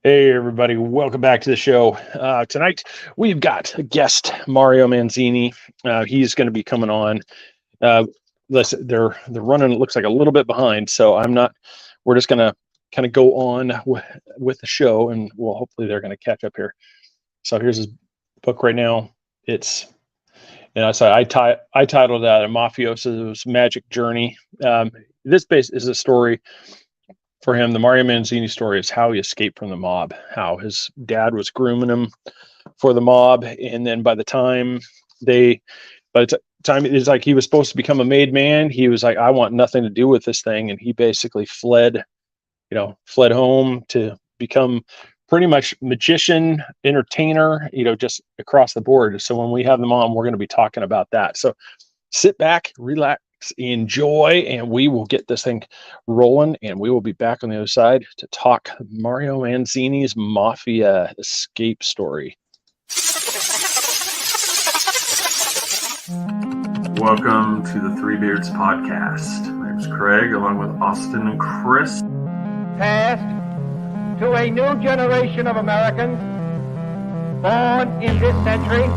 Hey, everybody. Welcome back to the show. Tonight, we've got a guest, Mario Manzini. He's going to be coming on. Uh, Listen, they're running, it looks like a little bit behind. So we're just going to kind of go on with the show, and hopefully they're going to catch up here. So here's his book right now. I titled that A Mafioso's Magic Journey. This base is a story for him. The Mario Manzini story is how he escaped from the mob, how his dad was grooming him for the mob. And then by the time it's like he was supposed to become a made man, he was like, I want nothing to do with this thing. And he basically fled home to become pretty much magician, entertainer, just across the board. So when we have them on, we're going to be talking about that. So sit back, relax, enjoy, and we will get this thing rolling, and we will be back on the other side to talk Mario Manzini's Mafia escape story. Welcome to the Three Beards podcast. My name's Craig, along with Austin and Chris. Passed to a new generation of Americans born in this century.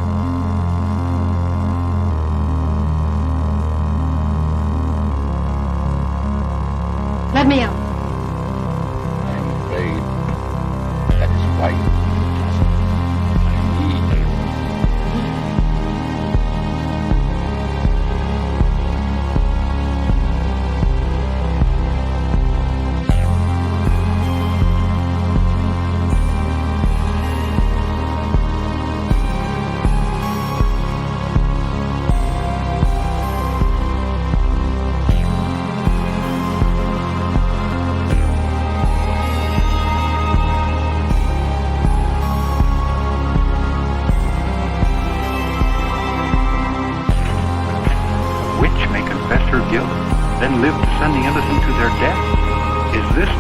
Let me out. I'm afraid that is why you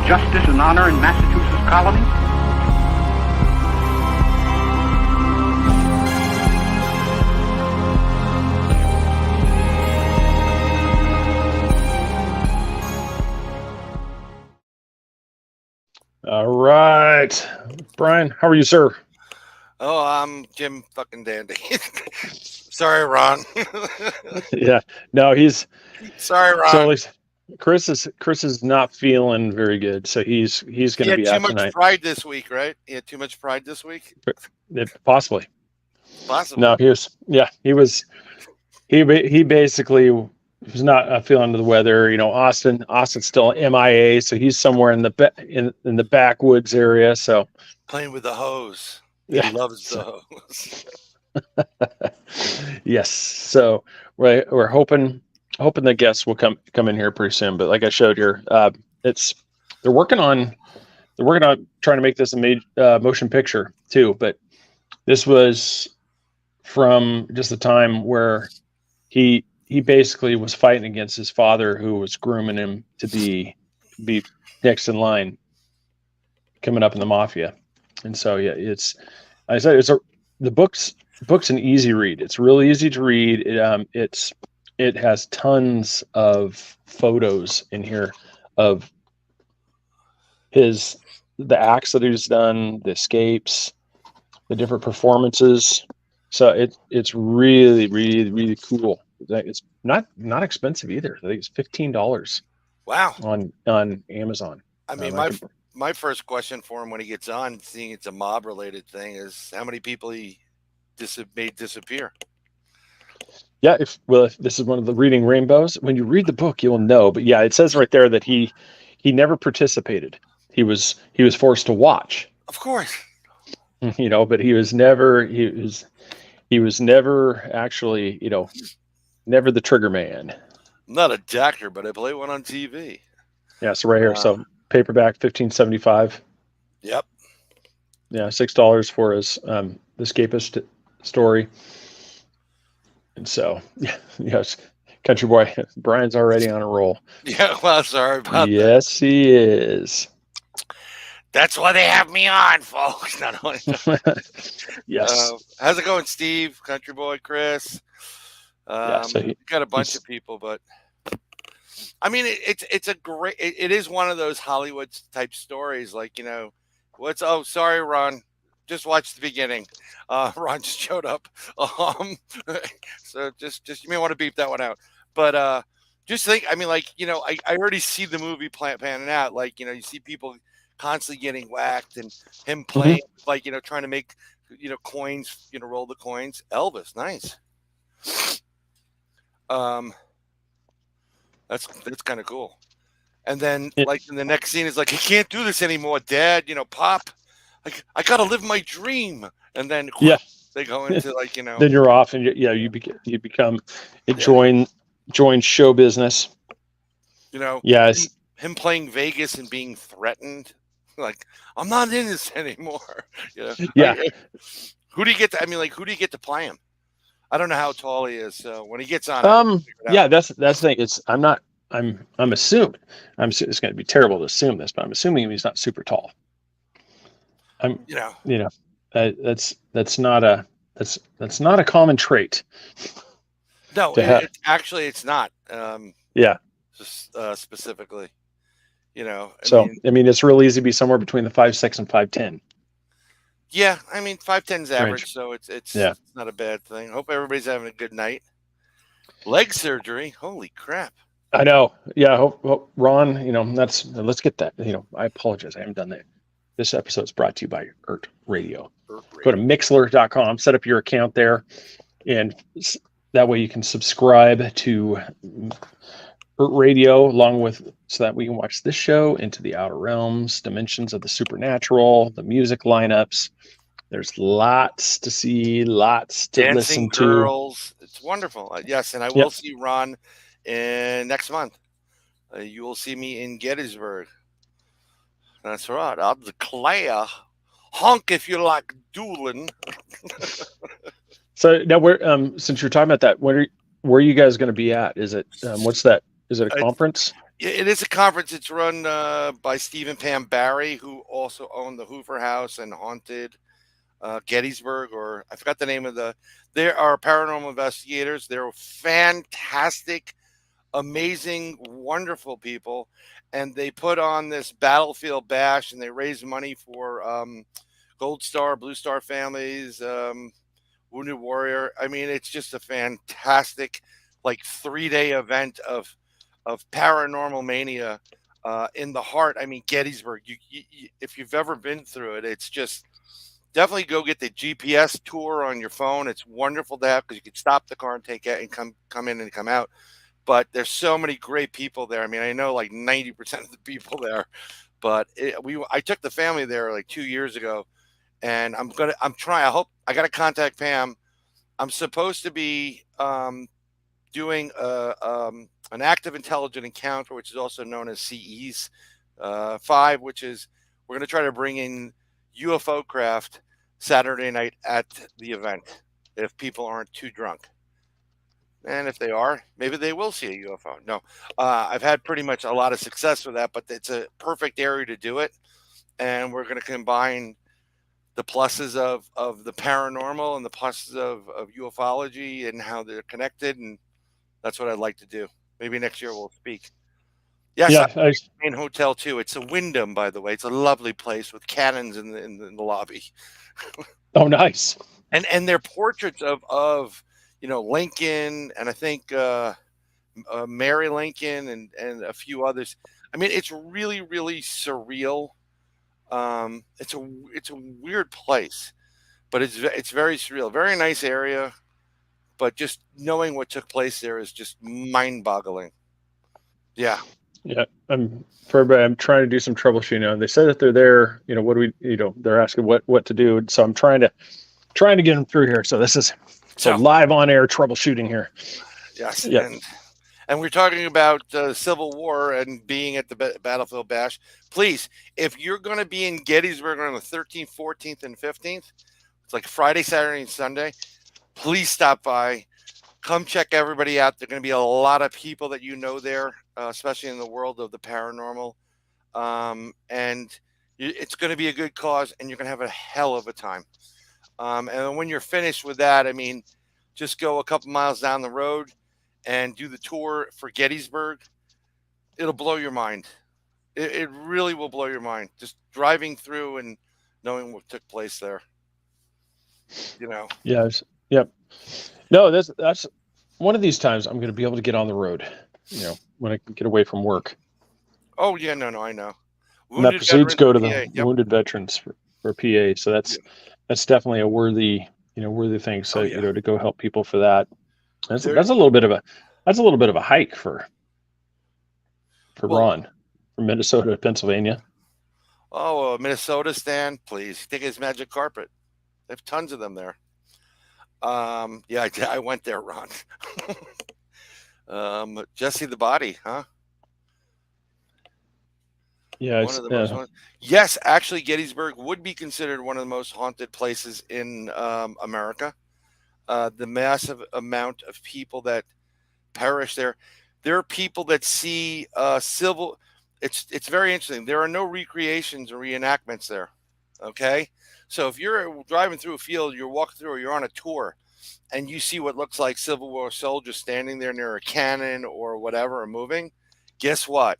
justice and honor in Massachusetts colony? All right, Brian, how are you, sir? Oh, I'm Jim fucking Dandy. Sorry, Ron. Yeah, no, he's sorry, Ron. So Chris is not feeling very good, so he's going to be out tonight. He had too much pride this week, right? He had too much pride this week. Possibly. No, he basically was not feeling under the weather. Austin's still MIA, so he's somewhere in the backwoods area. So playing with the hose. He loves the hose. Yes. So we're hoping the guests will come in here pretty soon. But like I showed here, they're working on trying to make this a motion picture too. But this was from just the time where he basically was fighting against his father, who was grooming him to be next in line coming up in the mafia. And so the book's an easy read. It's really easy to read. It has tons of photos in here of the acts that he's done, the escapes, the different performances. So it's really, really, really cool. It's not expensive either. I think it's $15. Wow. On Amazon. I mean, my first question for him when he gets on, seeing it's a mob related thing, is how many people he made disappear. Yeah, if this is one of the reading rainbows, when you read the book, you'll know. But yeah, it says right there that he never participated. He was forced to watch. Of course. But he was never actually, never the trigger man. I'm not a doctor, but I play one on TV. Yeah, so right here. So paperback, $15.75. Yep. Yeah, $6 for his the escapist story. And so, yes, country boy Brian's already on a roll. Yeah, well, sorry about that. Yes, he is. That's why they have me on, folks. Yes. How's it going, Steve? Country boy, Chris. Got a bunch of people, but I mean, it is one of those Hollywood type stories. Like, Oh, sorry, Ron. Just watch the beginning. Ron just showed up. Um, so just you may want to beep that one out. But just think, I mean, like, I already see the movie panning out. Like, you see people constantly getting whacked and him playing, like, trying to make, coins, roll the coins. Elvis, nice. That's kind of cool. And then, like, in the next scene is like, I can't do this anymore, Dad. Pop. I gotta live my dream. And then they go into, like, Then you're off, and you become join show business. Him playing Vegas and being threatened. Like, I'm not in this anymore. Who do you get to? I mean, like, who do you get to play him? I don't know how tall he is. So when he gets on, that's the thing. I'm assuming. It's going to be terrible to assume this, but I'm assuming he's not super tall. That's not a common trait. No, it's not. Specifically, I mean, it's real easy to be somewhere between the 5'6" and 5'10". Yeah, I mean, 5'10's average, so it's not a bad thing. Hope everybody's having a good night. Leg surgery, holy crap! I know. Yeah, hope Ron. Let's get that. I apologize, I haven't done that. This episode is brought to you by ERT Radio. Go to Mixler.com, set up your account there, and that way you can subscribe to ERT Radio so that we can watch this show, Into the Outer Realms, Dimensions of the Supernatural, the music lineups. There's lots to see, lots to listen to. Dancing girls. It's wonderful. Yes, and I will see Ron next month. You will see me in Gettysburg. That's right. I'll declare. Honk if you like dueling. So now, since you're talking about that, where are you guys going to be at? Is it what's that? Is it a conference? It is a conference. It's run by Steve and Pam Barry, who also own the Hoover House and Haunted Gettysburg, or I forgot the name of they are paranormal investigators. They're fantastic, amazing, wonderful people. And they put on this battlefield bash, and they raise money for Gold Star, Blue Star families, Wounded Warrior. I mean, it's just a fantastic, like, 3-day event of paranormal mania in the heart. I mean, Gettysburg. You, if you've ever been through it, it's just definitely go get the GPS tour on your phone. It's wonderful to have because you can stop the car and take it and come in and come out. But there's so many great people there. I mean, I know like 90% of the people there, but I took the family there like 2 years ago, and I'm trying. I hope I got to contact Pam. I'm supposed to be doing an active intelligent encounter, which is also known as CEs 5, which is we're going to try to bring in UFO craft Saturday night at the event if people aren't too drunk. And if they are, maybe they will see a UFO. No, I've had pretty much a lot of success with that, but it's a perfect area to do it. And we're going to combine the pluses of the paranormal and the pluses of ufology and how they're connected. And that's what I'd like to do. Maybe next year we'll speak. Yes, yeah, in hotel too. It's a Wyndham, by the way. It's a lovely place with cannons in the lobby. Oh, nice. And they're portraits of Lincoln, and I think Mary Lincoln and a few others. I mean, it's really, really surreal. It's a weird place, but it's very surreal. Very nice area, but just knowing what took place there is just mind-boggling. Yeah. Yeah, I'm trying to do some troubleshooting. They said that they're there. What do we? They're asking what to do. So I'm trying to get them through here. So this is live on air troubleshooting here. Yes. Yeah. And we're talking about Civil War and being at the Battlefield Bash. Please, if you're going to be in Gettysburg on the 13th, 14th, and 15th, it's like Friday, Saturday, and Sunday. Please stop by. Come check everybody out. There are going to be a lot of people that there, especially in the world of the paranormal. And it's going to be a good cause, and you're going to have a hell of a time. And when you're finished with that, I mean, just go a couple miles down the road and do the tour for Gettysburg. It'll blow your mind. It really will blow your mind just driving through and knowing what took place there. Yes. Yep. No, that's one of these times I'm going to be able to get on the road. When I can get away from work. Oh yeah, no, I know. And that proceeds go to the PA. Yep. wounded veterans for PA. So that's definitely a worthy thing. So to go help people for that. That's a little bit of a hike for Ron from Minnesota to Pennsylvania. Oh, Minnesota stand, please. Take his magic carpet. They have tons of them there. I went there, Ron. Jesse the Body, huh? Yeah, one of the most yes, actually, Gettysburg would be considered one of the most haunted places in America. The massive amount of people that perish there. There are people that see civil. It's very interesting. There are no recreations or reenactments there. Okay, so if you're driving through a field, you're walking through, or you're on a tour, and you see what looks like Civil War soldiers standing there near a cannon or whatever, or moving, guess what?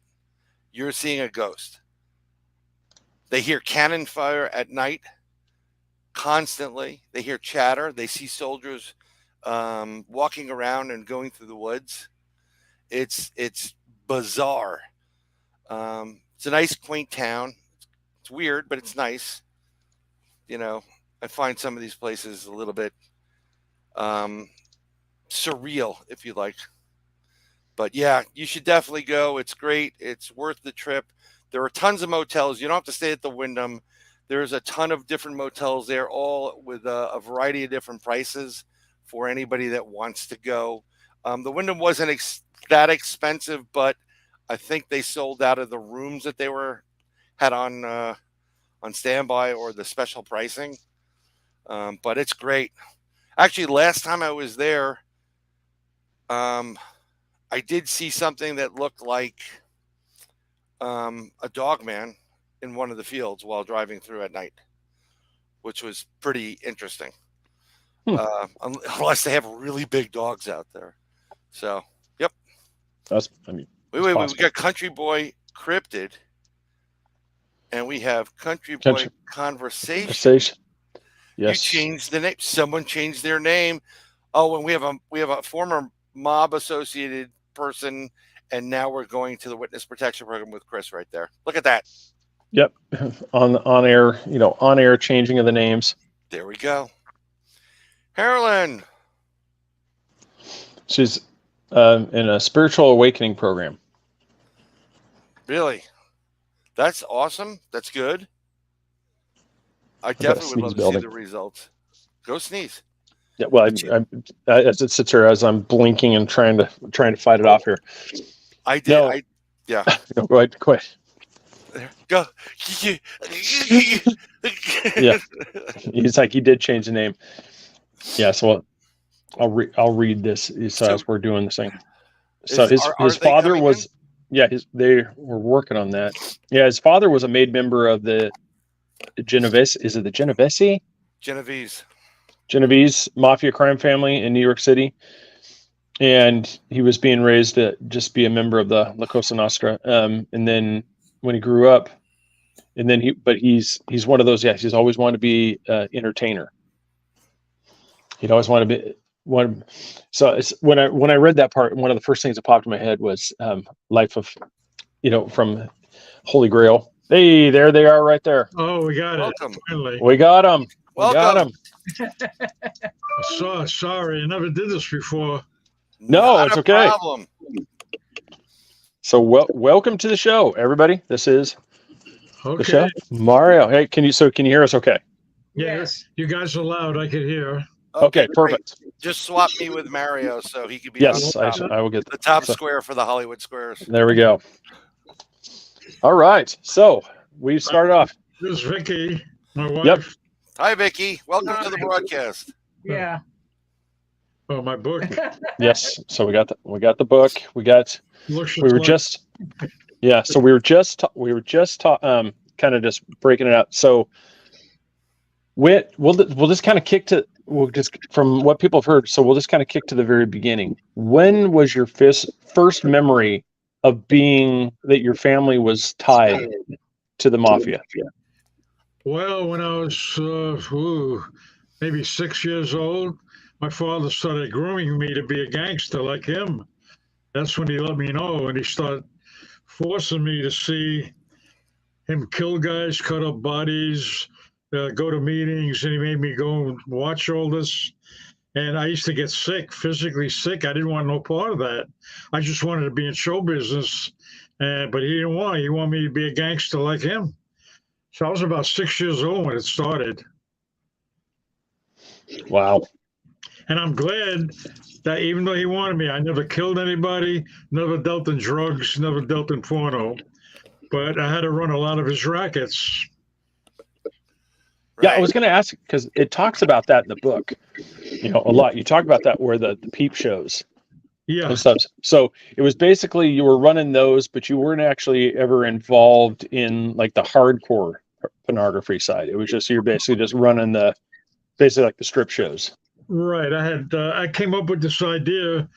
You're seeing a ghost. They hear cannon fire at night constantly. They hear chatter. They see soldiers walking around and going through the woods. It's bizarre. It's a nice, quaint town. It's weird, but it's nice. I find some of these places a little bit surreal, if you like. But yeah, you should definitely go. It's great. It's worth the trip. There are tons of motels. You don't have to stay at the Wyndham. There's a ton of different motels there, all with a variety of different prices for anybody that wants to go. The Wyndham wasn't that expensive, but I think they sold out of the rooms that they had on standby or the special pricing. But it's great. Actually, last time I was there, I did see something that looked like a dog man in one of the fields while driving through at night, which was pretty interesting. Unless they have really big dogs out there. So, yep. Wait, we got Country Boy Cryptid, and we have Country Boy Conversation. Yes. You changed the name. Someone changed their name. Oh, and we have a former mob associated person, and now we're going to the witness protection program with Chris right there. Look at that. Yep. On air changing of the names. There we go. Carolyn. She's in a spiritual awakening program. Really? That's awesome. That's good. I definitely would love to see the results. Go sneeze. Yeah, well, as it sits here, as I'm blinking and trying to fight it off here. I did. No, go ahead. Quit. Go. Yeah, he's like, he did change the name. Yeah, so I'll read this as we're doing this thing. So his father was, they were working on that. Yeah, his father was a made member of the Genovese. Is it the Genovese? Genovese Mafia Crime Family in New York City, and he was being raised to just be a member of the Cosa Nostra. And then when he grew up, and then he's one of those. Yes, he's always wanted to be an entertainer. He'd always want to be one. So it's, when I read that part, one of the first things that popped in my head was Life of, from Holy Grail. Hey, there they are, right there. Oh, we got Welcome. it. Finally. We got them. Welcome. Sorry, I never did this before. No, it's okay. Problem. So welcome to the show, everybody. This is Okay. the show. Mario. Hey, can you hear us okay? Yes. You guys are loud. I could hear. Okay, perfect. Just swap me with Mario so he could be Yes, I will get the top square for the Hollywood Squares. There we go. All right. So we start off. This is Vicky, my wife. Yep. Hi, Vicky. Welcome to the broadcast. Yeah. Oh, my book. Yes. So we got the book. So we were just kind of just breaking it out. So we'll just kind of from what people have heard. So we'll just kind of kick to the very beginning. When was your first memory of being that your family was tied to the mafia? Well, when I was maybe 6 years old, my father started grooming me to be a gangster like him. That's when he let me know, and he started forcing me to see him kill guys, cut up bodies, go to meetings, and he made me go and watch all this. And I used to get sick, physically sick. I didn't want no part of that. I just wanted to be in show business, but he didn't want it. He wanted me to be a gangster like him. So I was about 6 years old when it started. Wow. And I'm glad that even though he wanted me, I never killed anybody, never dealt in drugs, never dealt in porno. But I had to run a lot of his rackets. Yeah, I was going to ask because it talks about that in the book, a lot. You talk about that where the peep shows Yeah. and stuff. So it was basically you were running those, but you weren't actually ever involved in like the hardcore pornography side. It was just you're basically just running basically like the strip shows. Right. I came up with this idea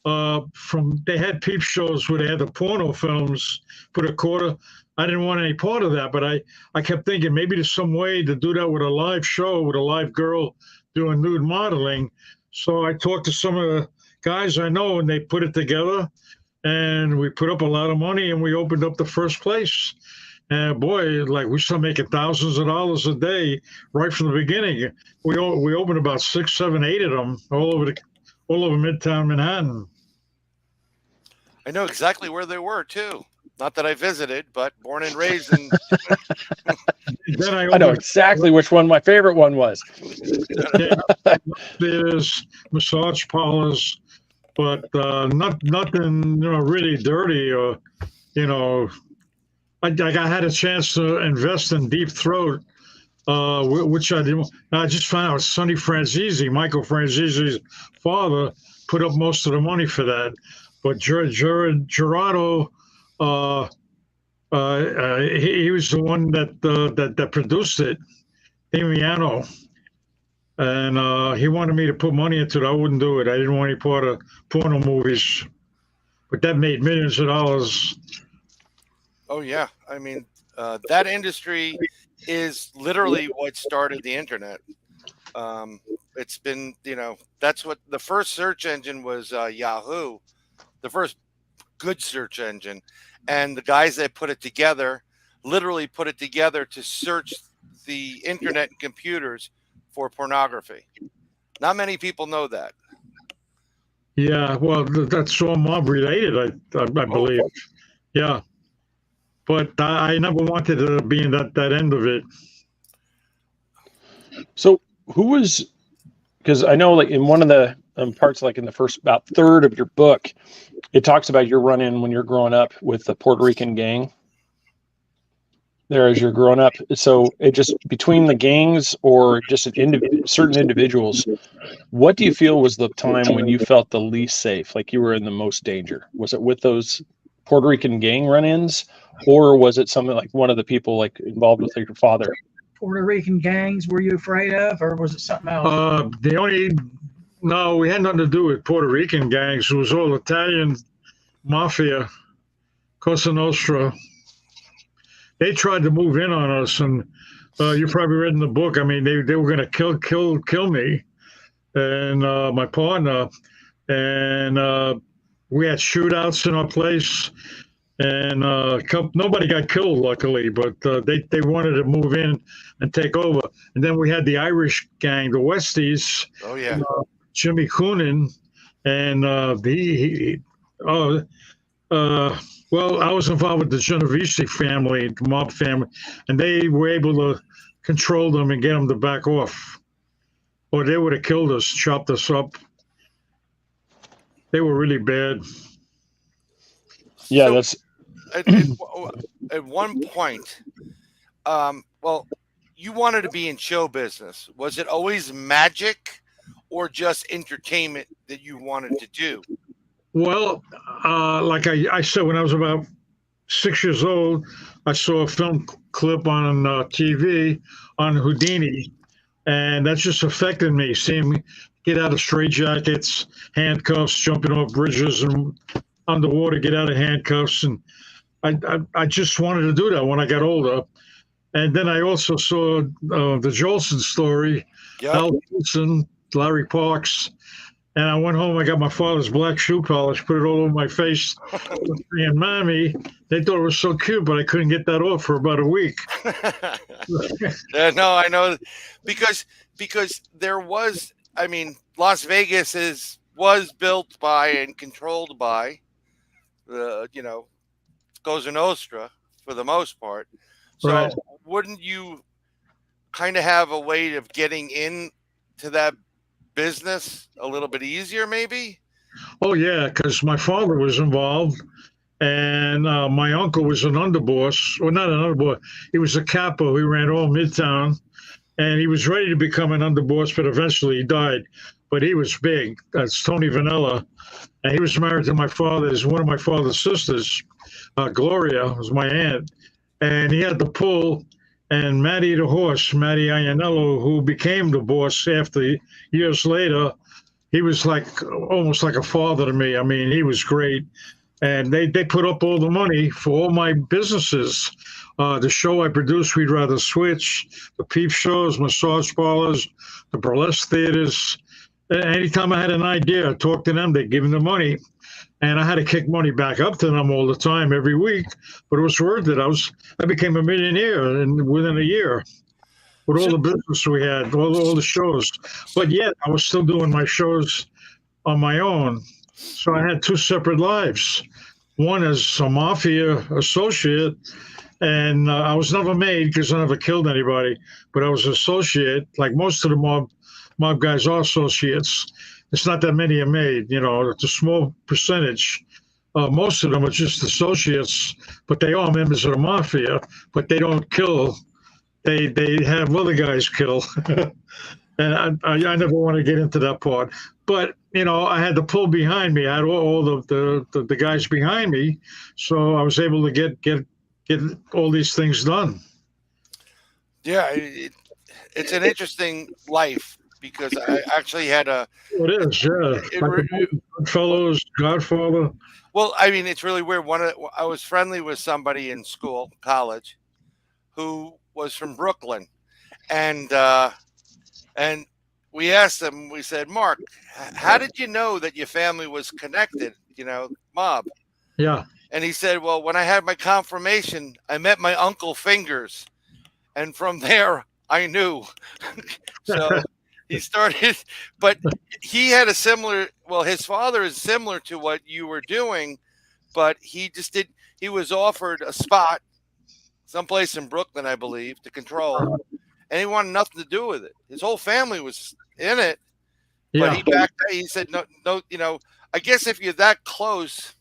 they had peep shows where they had the porno films for a quarter. I didn't want any part of that, but I kept thinking maybe there's some way to do that with a live show with a live girl doing nude modeling. So I talked to some of the guys I know, and they put it together, and we put up a lot of money, and we opened up the first place. And boy, like we started making thousands of dollars a day right from the beginning. We opened about 6, 7, 8 of them all over Midtown Manhattan. I know exactly where they were too. Not that I visited, but born and raised in. Then I know exactly which one my favorite one was. There's massage parlors, but nothing really dirty or I had a chance to invest in Deep Throat, which I didn't. I just found out Sonny Franzese, Michael Franzese's father, put up most of the money for that. But Gerardo, he was the one that produced it, Damiano, and he wanted me to put money into it. I wouldn't do it. I didn't want any part of porno movies, but that made millions of dollars. Oh yeah, I mean that industry is literally what started the internet. It's been, that's what the first search engine was. Yahoo, the first good search engine, and the guys that put it together literally put it together to search the internet and computers for pornography. Not many people know that. Yeah, well, that's all mob related, I believe. Yeah. But I never wanted to be in that end of it. So who was, because I know like in one of the parts, like in the first about third of your book, it talks about your run-in when you're growing up with the Puerto Rican gang there as you're growing up. So it just between the gangs or just certain individuals, what do you feel was the time when you felt the least safe, like you were in the most danger? Was it with those Puerto Rican gang run-ins, or was it something like one of the people like involved with your father? Puerto Rican gangs were you afraid of, or was it something else? No, we had nothing to do with Puerto Rican gangs. It was all Italian mafia, Cosa Nostra. They tried to move in on us, and you probably read in the book. I mean, they were going to kill me and my partner, and we had shootouts in our place. And nobody got killed, luckily, but they wanted to move in and take over. And then we had the Irish gang, the Westies. Oh yeah, Jimmy Coonan, and well, I was involved with the Genovese family, the mob family, and they were able to control them and get them to back off, or they would have killed us, chopped us up. They were really bad. Yeah, so, that's. At one point, well, you wanted to be in show business. Was it always magic or just entertainment that you wanted to do? Well, like I said, when I was about 6 years old, I saw a film clip on TV on Houdini, and that just affected me, seeing me get out of straitjackets, handcuffs, jumping off bridges, and underwater, get out of handcuffs, and I just wanted to do that when I got older. And then I also saw the Jolson story, Yep. Al Jolson, Larry Parks. And I went home, I got my father's black shoe polish, put it all over my face. And Mommy, they thought it was so cute, but I couldn't get that off for about a week. Yeah, no, I know, because there was, I mean, Las Vegas was built by and controlled by the, Cosa Nostra for the most part. So Right. wouldn't you kind of have a way of getting into that business a little bit easier, maybe? Oh, yeah, because my father was involved, and my uncle was an underboss. Well, not an underboss. He was a capo. He ran all Midtown, and he was ready to become an underboss, but eventually he died. But he was big. That's Tony Vanilla. And he was married to one of my father's sisters, Gloria, was my aunt. And he had the pull, and Matty the horse, Matty Iannello, who became the boss after years later, he was almost like a father to me. I mean, he was great. And they put up all the money for all my businesses. The show I produced, We'd Rather Switch, the peep shows, massage parlors, the burlesque theaters. Anytime I had an idea, I talked to them, they'd give me the money. And I had to kick money back up to them all the time, every week. But it was worth it. I became a millionaire within a year with all the business we had, all the shows. But yet I was still doing my shows on my own. So I had two separate lives. One as a mafia associate, and I was never made because I never killed anybody. But I was an associate, like most of the mob guys are associates. It's not that many are made, it's a small percentage. Most of them are just associates, but they are members of the mafia, but they don't kill. They have other guys kill. And I never want to get into that part. But, I had the pull behind me. I had all the guys behind me. So I was able to get all these things done. Yeah, it's an interesting life. Because I actually had It is, yeah. Goodfellas, Godfather. Well, I mean, it's really weird. I was friendly with somebody in college, who was from Brooklyn, and we asked him. We said, "Mark, how did you know that your family was connected? Mob." Yeah. And he said, "Well, when I had my confirmation, I met my Uncle Fingers, and from there I knew." So. He started, but he had his father is similar to what you were doing, but he was offered a spot someplace in Brooklyn, I believe, to control, and he wanted nothing to do with it. His whole family was in it, but he said, no, I guess if you're that close,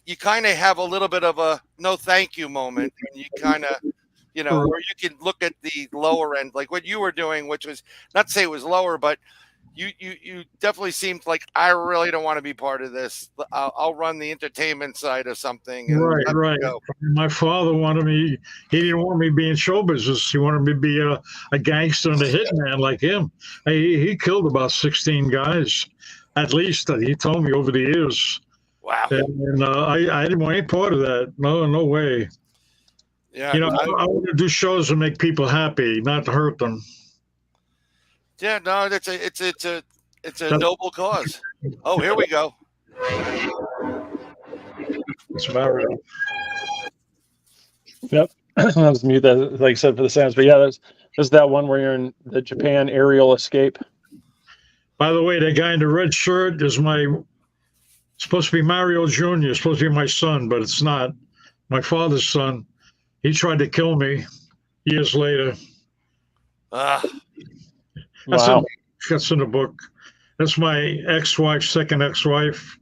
you kind of have a little bit of a no thank you moment, and you kind of, or you can look at the lower end, like what you were doing, which was not to say it was lower, but you definitely seemed like, I really don't want to be part of this. I'll run the entertainment side of something. And right. My father wanted me. He didn't want me being show business. He wanted me to be a gangster and a hitman like him. He killed about 16 guys, at least. He told me over the years. Wow. And I didn't want any part of that. No way. Yeah, I want to do shows to make people happy, not to hurt them. Yeah, no, it's a noble cause. Oh, here we go. It's Mario. Yep. I was mute that, like I said, for the sounds. But yeah, there's that one where you're in the Japan aerial escape. By the way, that guy in the red shirt is supposed to be Mario Jr., supposed to be my son, but it's not. My father's son. He tried to kill me years later. Wow. That's in the book. That's my ex-wife, second ex-wife.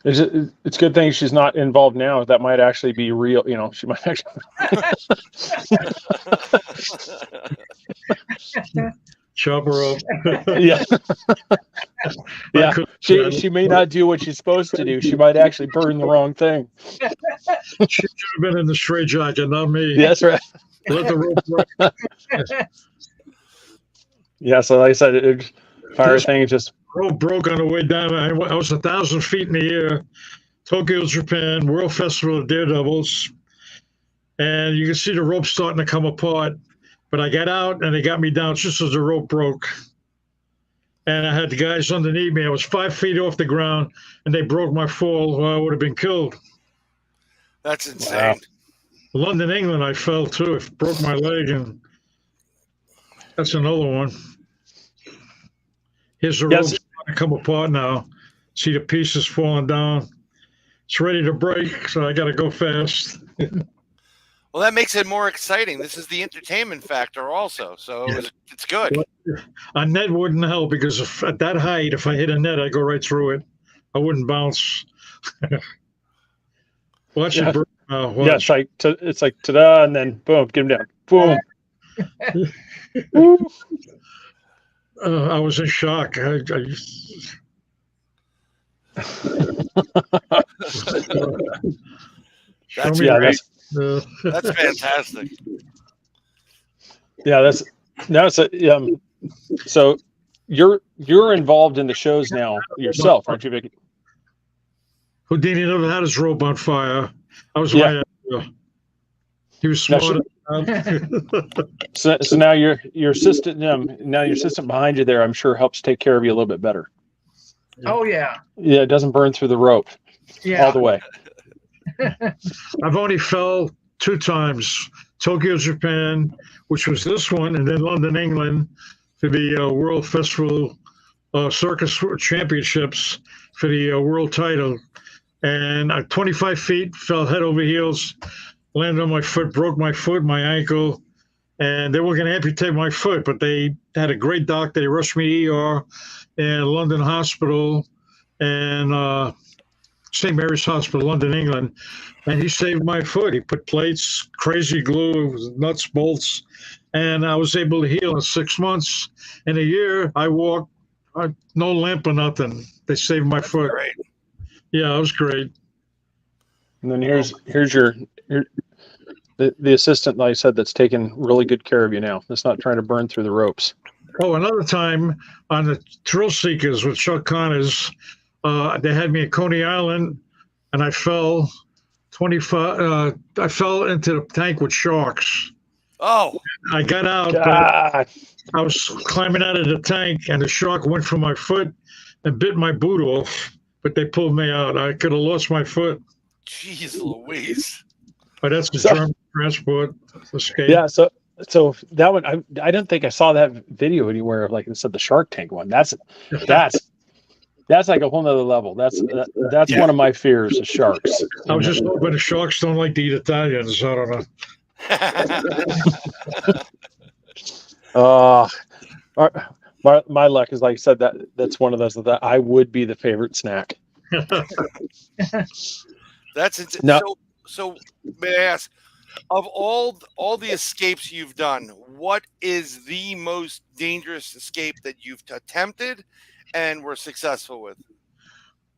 It's a good thing she's not involved now. That might actually be real. She might actually. Chop her up. Yeah. Yeah. She may not do what she's supposed to do. She might actually burn the wrong thing. She should have been in the straitjacket, not me. That's right. Let the rope run. Yeah. So like I said, fire thing is just rope broke on the way down. I was 1,000 feet in the air, Tokyo, Japan, World Festival of Daredevils. And you can see the rope starting to come apart. But I got out and they got me down just as the rope broke. And I had the guys underneath me. I was 5 feet off the ground and they broke my fall, or I would have been killed. That's insane. Wow. London, England, I fell too. It broke my leg, and that's another one. Here's the rope starting to come apart now. See the pieces falling down. It's ready to break, so I got to go fast. Well, that makes it more exciting. This is the entertainment factor also, so it's good. A net wouldn't help because at that height, if I hit a net, I go right through it. I wouldn't bounce. Watch it break. Yeah, it's like ta-da, and then boom, get him down. Boom. I was in shock. That's fantastic. Yeah, so you're involved in the shows now yourself, aren't you, Vicky? Houdini never had his rope on fire. I was he was smart. So now your assistant behind you there, I'm sure, helps take care of you a little bit better. Oh yeah. Yeah, it doesn't burn through the rope all the way. I've only fell 2 times. Tokyo, Japan, which was this one, and then London, England, for the World Festival Circus Championships for the world title. And 25 feet, fell head over heels, landed on my foot, broke my foot, my ankle, and they were going to amputate my foot, but they had a great doctor. They rushed me to ER and London Hospital and St. Mary's Hospital, London, England, and he saved my foot. He put plates, crazy glue, nuts, bolts, and I was able to heal in 6 months. In a year, I walked, no limp or nothing. They saved my foot. Great. Yeah, it was great. And then here's the assistant, like I said, that's taking really good care of you now. That's not trying to burn through the ropes. Oh, another time on the Thrill Seekers with Chuck Connors, they had me at Coney Island, and I fell 25. I fell into the tank with sharks. Oh, I got out. But I was climbing out of the tank, and the shark went for my foot and bit my boot off. But they pulled me out. I could have lost my foot. jeez Louise. But that's the German transport escape. Yeah, so that one, I didn't think I saw that video anywhere. Like I said, the Shark Tank one. That's like a whole nother level. That's one of my fears of sharks. I was just hoping the sharks don't like to eat Italians. I don't know. My luck is, like I said, that's one of those that I would be the favorite snack. That's it. No. So may I ask, of all the escapes you've done, what is the most dangerous escape that you've attempted and were successful with?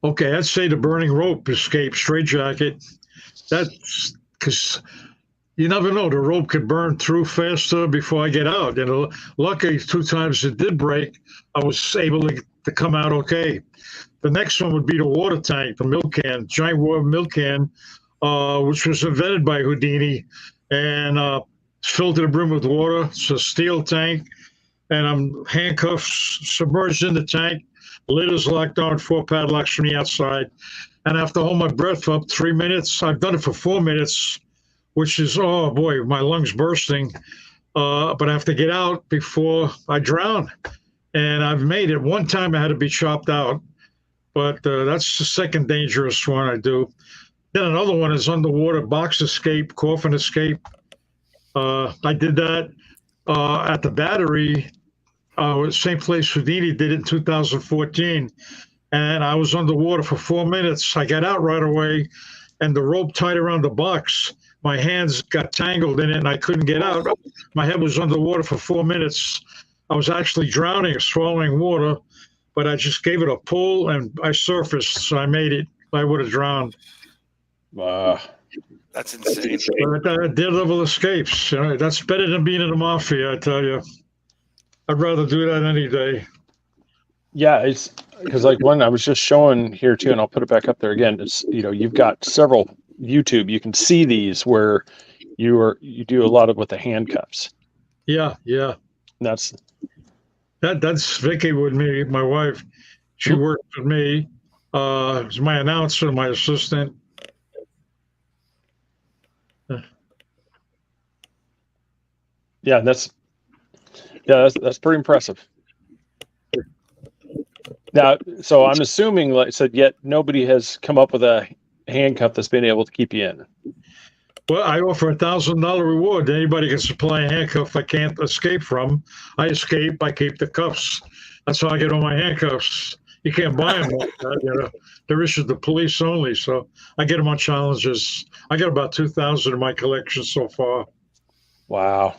Okay, I'd say the burning rope escape, straitjacket. That's because you never know, the rope could burn through faster before I get out. You know, luckily 2 times it did break, I was able to come out okay. The next one would be the water tank, the milk can, giant water milk can, which was invented by Houdini, and filled to the brim with water. It's a steel tank, and I'm handcuffed, submerged in the tank. The lid is locked on, 4 padlocks from the outside, and I have to hold my breath for up 3 minutes. I've done it for 4 minutes, which is, oh boy, my lungs bursting. But I have to get out before I drown, and I've made it. One time I had to be chopped out, but that's the second dangerous one I do. Then another one is underwater box escape, coffin escape. I did that at the Battery, same place Houdini did it in 2014. And I was underwater for 4 minutes. I got out right away, and the rope tied around the box. My hands got tangled in it, and I couldn't get out. My head was underwater for 4 minutes. I was actually drowning, swallowing water, but I just gave it a pull, and I surfaced, so I made it. I would have drowned. That's insane. But Daredevil escapes. You know, that's better than being in the mafia, I tell you. I'd rather do that any day. Yeah, it's because like one I was just showing here too, and I'll put it back up there again. It's you've got several YouTube. You can see these where you do a lot of with the handcuffs. Yeah. And That's Vicky with me, my wife. She worked with me. Was my announcer, my assistant. yeah, that's pretty impressive. Now, so I'm assuming, like I said, yet nobody has come up with a handcuff that's been able to keep you in. Well, I offer $1,000 reward to anybody can supply a handcuff I can't escape from. I escape, I keep the cuffs. That's how I get all my handcuffs. You can't buy them like that. They're issued to police only. So I get them on challenges. I got about 2,000 in my collection so far. Wow.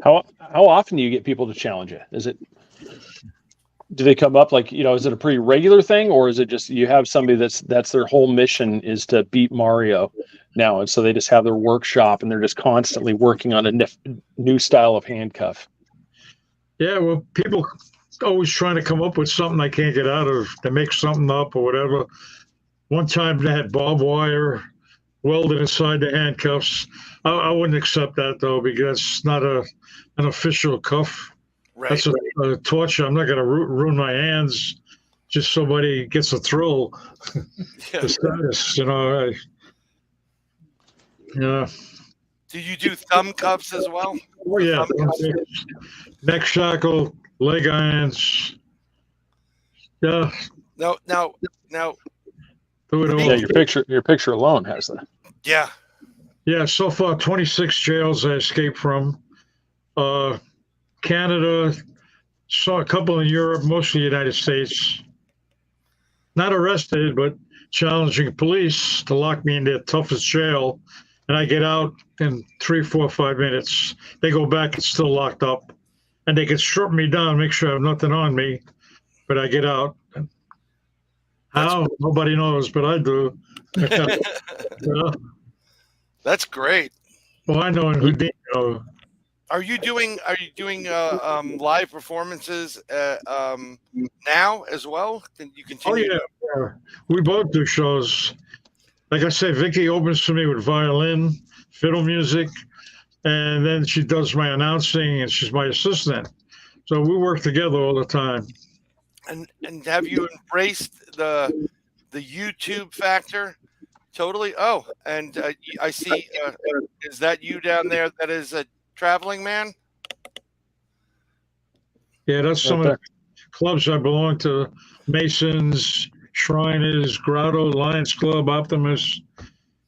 How often do you get people to challenge you? Do they come up like, is it a pretty regular thing, or is it just you have somebody that's their whole mission is to beat Mario now, and so they just have their workshop and they're just constantly working on a new style of handcuff? Yeah, well, people always trying to come up with something I can't get out of. They make something up or whatever. One time they had barbed wire welded inside the handcuffs. I wouldn't accept that though, because it's not an official cuff. Right. That's a torture. I'm not going to ruin my hands just so somebody gets a thrill. Yeah. The status, yeah. Do you do thumb cuffs as well? Oh yeah, neck shackle, leg irons. Yeah. No. Do it all. Yeah, your picture alone has that. Yeah. Yeah, so far 26 jails I escaped from. Canada, saw a couple in Europe, mostly United States. Not arrested, but challenging police to lock me in their toughest jail. And I get out in 3, 4, 5 minutes. They go back, it's still locked up. And they can strip me down, make sure I have nothing on me. But I get out. How? Nobody knows, but I do. Yeah. That's great. Well, I know in Houdini. Are you doing live performances now as well? Can you continue? Oh yeah, we both do shows. Like I say, Vicky opens for me with violin, fiddle music, and then she does my announcing, and she's my assistant. So we work together all the time. And have you embraced the YouTube factor? Totally. Oh, and I see. Is that you down there? That is a traveling man? Yeah, that's some of the clubs I belong to. Masons, Shriners, Grotto, Lions Club, Optimus,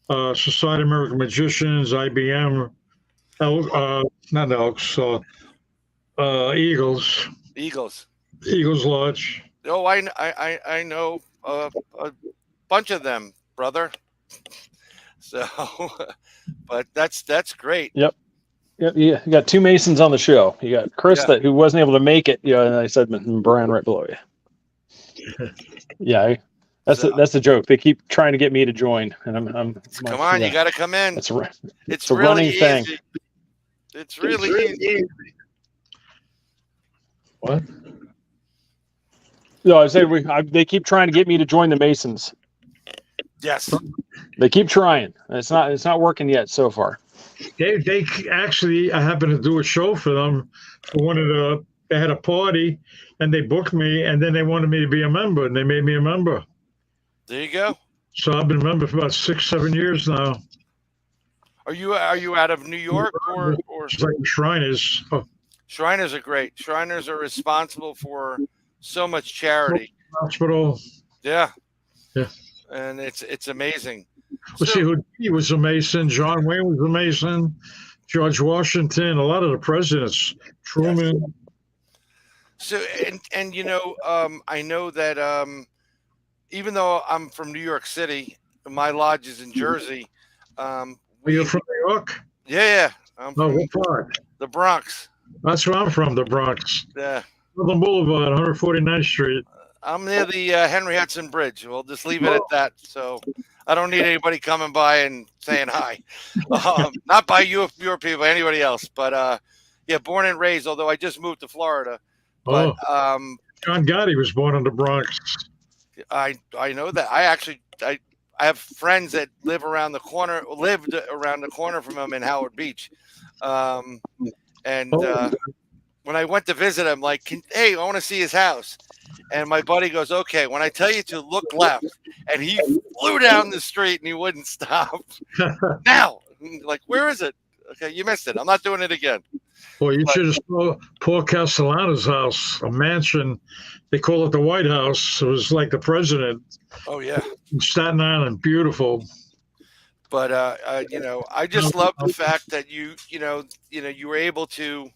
Society of American Magicians, IBM, not Elks, Eagles. Eagles Lodge. Oh, I know a bunch of them, brother. So, but that's great. Yep. Yep, you got 2 Masons on the show. You got Chris who wasn't able to make it. And I said Brian right below you. Yeah, that's the joke. They keep trying to get me to join, and I'm come on, you got to come in. It's a really running easy thing. It's really easy. What? No, I say they keep trying to get me to join the Masons. Yes, they keep trying. It's not working yet so far. They actually, I happened to do a show for them for they had a party and they booked me, and then they wanted me to be a member, and they made me a member. There you go. So I've been a member for about 6, 7 years now. Are you out of New York or? It's like Shriners. Oh. Shriners are great. Shriners are responsible for so much charity. Hospital. Yeah. Yeah. And it's amazing. Well, see, Houdini was a Mason. John Wayne was a Mason. George Washington. A lot of the presidents. Truman. Yes. So and I know that even though I'm from New York City, my lodge is in Jersey. You're from New York? Yeah. I'm from what part? The Bronx. That's where I'm from, the Bronx. Yeah. Northern Boulevard, 149th Street. I'm near the Henry Hudson Bridge. We'll just leave it at that. So I don't need anybody coming by and saying hi. Not by your people, anybody else. But yeah, born and raised. Although I just moved to Florida. But John Gotti was born in the Bronx. I know that. I have friends that lived around the corner from him in Howard Beach. When I went to visit him, like, hey, I want to see his house. And my buddy goes, okay, when I tell you to look left, and he flew down the street and he wouldn't stop. Now, like, where is it? Okay, you missed it. I'm not doing it again. Well, you should have saw Paul Castellano's house, a mansion. They call it the White House. It was like the president. Oh, yeah. In Staten Island, beautiful. But I just love the fact that you were able to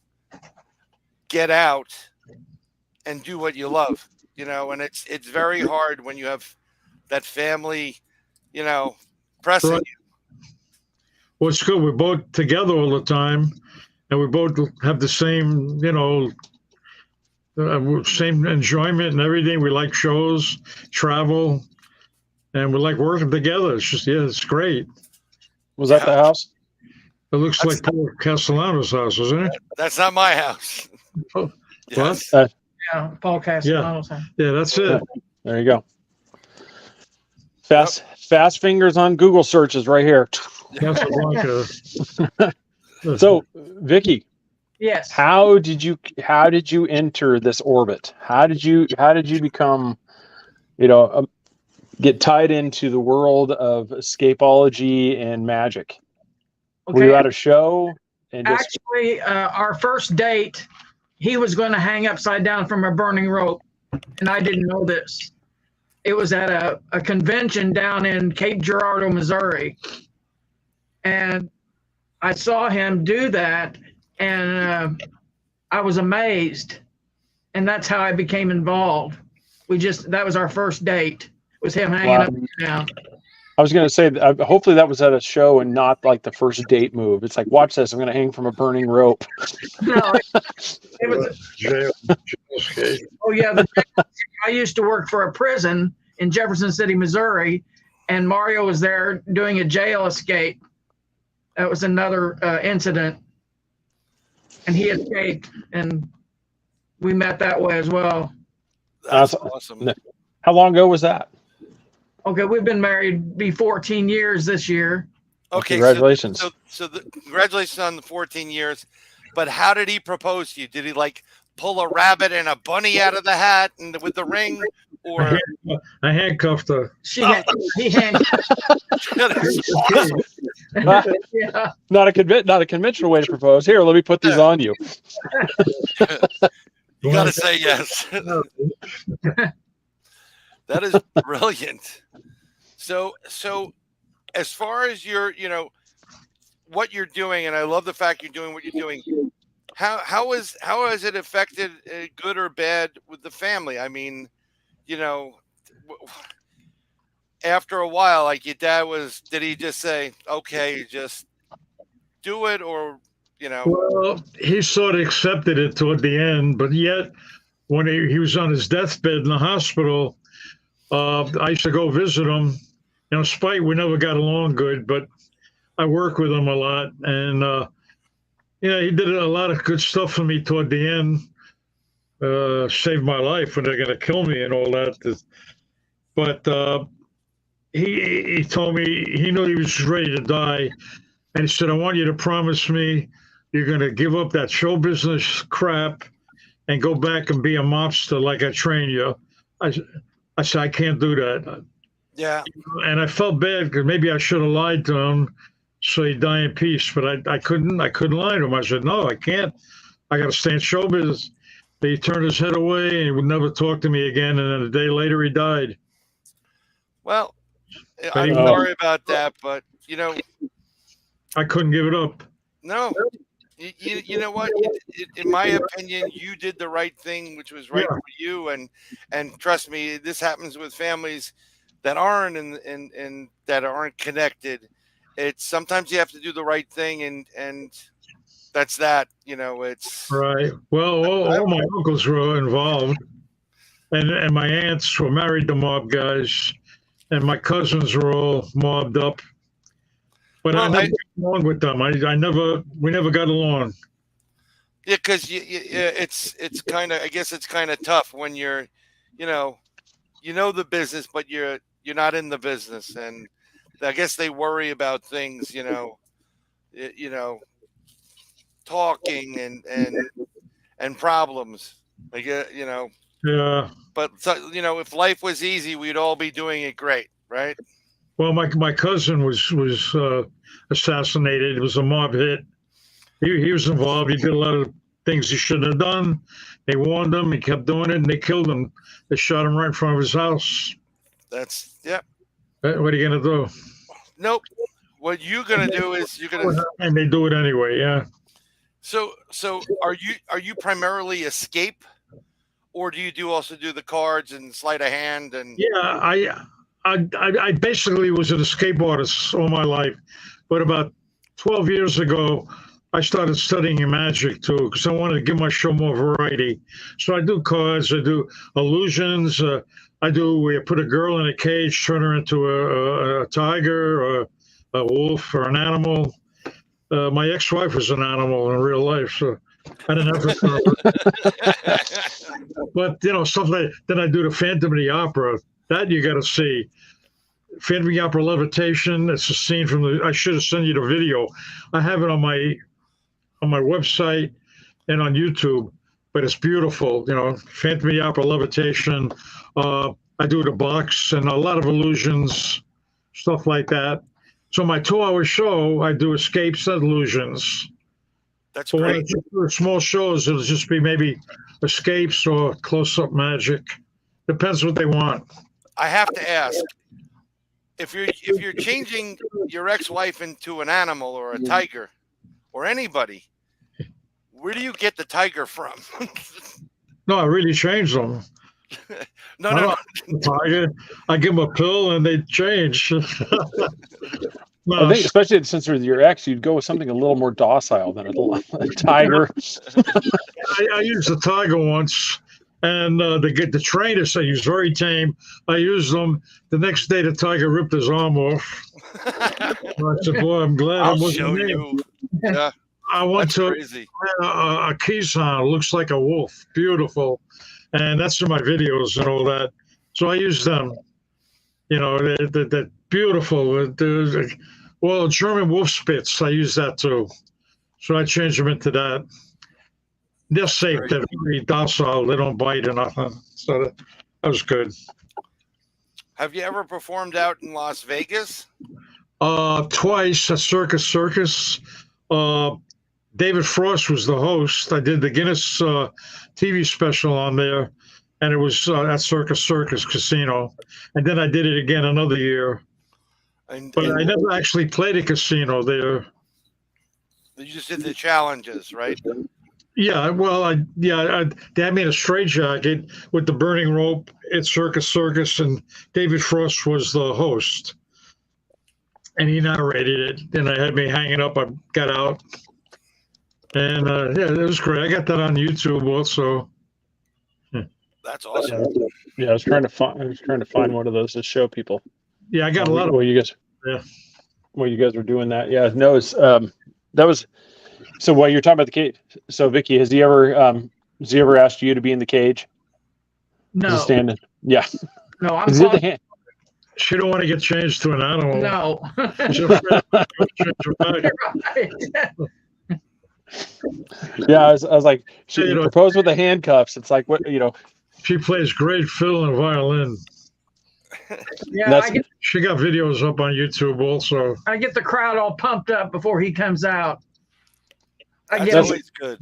get out and do what you love, and it's very hard when you have that family, pressing Right. you. Well, it's good. We're both together all the time, and we both have the same, same enjoyment and everything. We like shows, travel, and we like working together. It's just, it's great. Was that the house? It looks like Paul Castellano's house, isn't it? That's not my house. Oh, Yes. what? Yeah, Paul Castellano's house. Yeah, that's it. There you go. Fast fingers on Google searches right here. Casablanca. So, Vicky, Yes. how did you enter this orbit? How did you become, get tied into the world of escapology and magic? Okay. Were you at a show? And just, Actually, our first date, he was going to hang upside down from a burning rope, and I didn't know this. It was at a convention down in Cape Girardeau, Missouri, and I saw him do that, and I was amazed, and that's how I became involved. That was our first date, was him hanging upside down. I was going to say, hopefully that was at a show and not like the first date move. It's like, watch this, I'm going to hang from a burning rope. No, it was. Oh yeah, I used to work for a prison in Jefferson City, Missouri, and Mario was there doing a jail escape. That was another incident, and he escaped, and we met that way as well. That's awesome. How long ago was that? Okay, we've been married 14 years this year. Okay, congratulations. Congratulations on the 14 years. But how did he propose to you? Did he like pull a rabbit and a bunny out of the hat and with the ring, or I handcuffed her? He handcuffed. Yeah. Not a conventional way to propose. Here, let me put these on you. You got to say yes. That is brilliant. So as far as your, what you're doing, and I love the fact you're doing what you're doing. How has it affected, good or bad, with the family? I mean, after a while, like your dad did he just say, okay, just do it, or Well, he sort of accepted it toward the end, but yet when he was on his deathbed in the hospital, I used to go visit him. Spike, we never got along good, but I work with him a lot. And, he did a lot of good stuff for me toward the end, saved my life when they're going to kill me and all that. But he told me he knew he was ready to die. And he said, I want you to promise me you're going to give up that show business crap and go back and be a mobster like I trained you. I said, I can't do that. Yeah. And I felt bad because maybe I should have lied to him so he'd die in peace. But I couldn't lie to him. I said, no, I can't. I got to stay in show business. But he turned his head away and he would never talk to me again. And then a day later, he died. Well, I'm sorry about that, but I couldn't give it up. No. You know what? In my opinion, you did the right thing, which was right for you. And trust me, this happens with families that aren't and that aren't connected. It's sometimes you have to do the right thing, and that's that. It's right. Well, all my uncles were involved, and my aunts were married to mob guys, and my cousins were all mobbed up. But I never got along with them. We never got along. Yeah, because it's kind of, I guess it's kind of tough when you're, you know the business, but you're not in the business, and I guess they worry about things, talking and problems, like Yeah. But so, if life was easy, we'd all be doing it great, right? Well, my cousin was assassinated. It was a mob hit. He was involved. He did a lot of things he shouldn't have done. They warned him. He kept doing it, and they killed him. They shot him right in front of his house. That's yep. What are you gonna do? Nope. What you're gonna do is you're gonna. And they do it anyway. Yeah. So are you primarily escape, or do you also do the cards and sleight of hand and? Yeah, I basically was an escape artist all my life, but about 12 years ago, I started studying magic too because I wanted to give my show more variety. So I do cards, I do illusions, we put a girl in a cage, turn her into a tiger or a wolf or an animal. My ex-wife was an animal in real life, so I didn't have to. But stuff like then I do the Phantom of the Opera. That you got to see. Phantom of the Opera levitation. It's a scene from I should have sent you the video. I have it on my website and on YouTube, but it's beautiful. Phantom of the Opera levitation. I do the box and a lot of illusions, stuff like that. So my 2-hour show, I do escapes and illusions. That's so great. When I do small shows, it'll just be maybe escapes or close-up magic. Depends what they want. I have to ask, if you're changing your ex-wife into an animal or a tiger or anybody, where do you get the tiger from? No, I really changed them. No. Tiger. I give them a pill and they change. I think, especially since they're your ex, you'd go with something a little more docile than a tiger. I used a tiger once, and the trainers I used very tame. I used them. The next day, the tiger ripped his arm off. I said, "Boy, I'm glad I wasn't show there." you. Yeah, I went that's to crazy. a Keyson, looks like a wolf, beautiful, and that's in my videos and all that. So I use them. That beautiful. Well, German wolf spits, I use that too. So I change them into that. They're safe. They're very docile. They don't bite or nothing. So that was good. Have you ever performed out in Las Vegas? Twice at Circus. David Frost was the host. I did the Guinness TV special on there, and it was at Circus Casino. And then I did it again another year. But I never actually played a casino there. You just did the challenges, right? Yeah, well, they had me in a straitjacket with the burning rope at Circus, and David Frost was the host. And he narrated it, and I had me hanging up. I got out. And, it was great. I got that on YouTube also. That's awesome. Yeah, I was trying to find one of those to show people. Yeah, I got a lot of. Well, you guys. Yeah. Well, you guys were doing that. Yeah. No, it's that was. So while you're talking about the cage, so Vicky, has he ever asked you to be in the cage? No. Standing. Yeah. No, I'm. She don't want to get changed to an animal. No. Yeah, I was like, she proposed with the handcuffs. It's like, what, She plays great fiddle and violin. Yeah, she got videos up on YouTube also. I get the crowd all pumped up before he comes out. That's always good.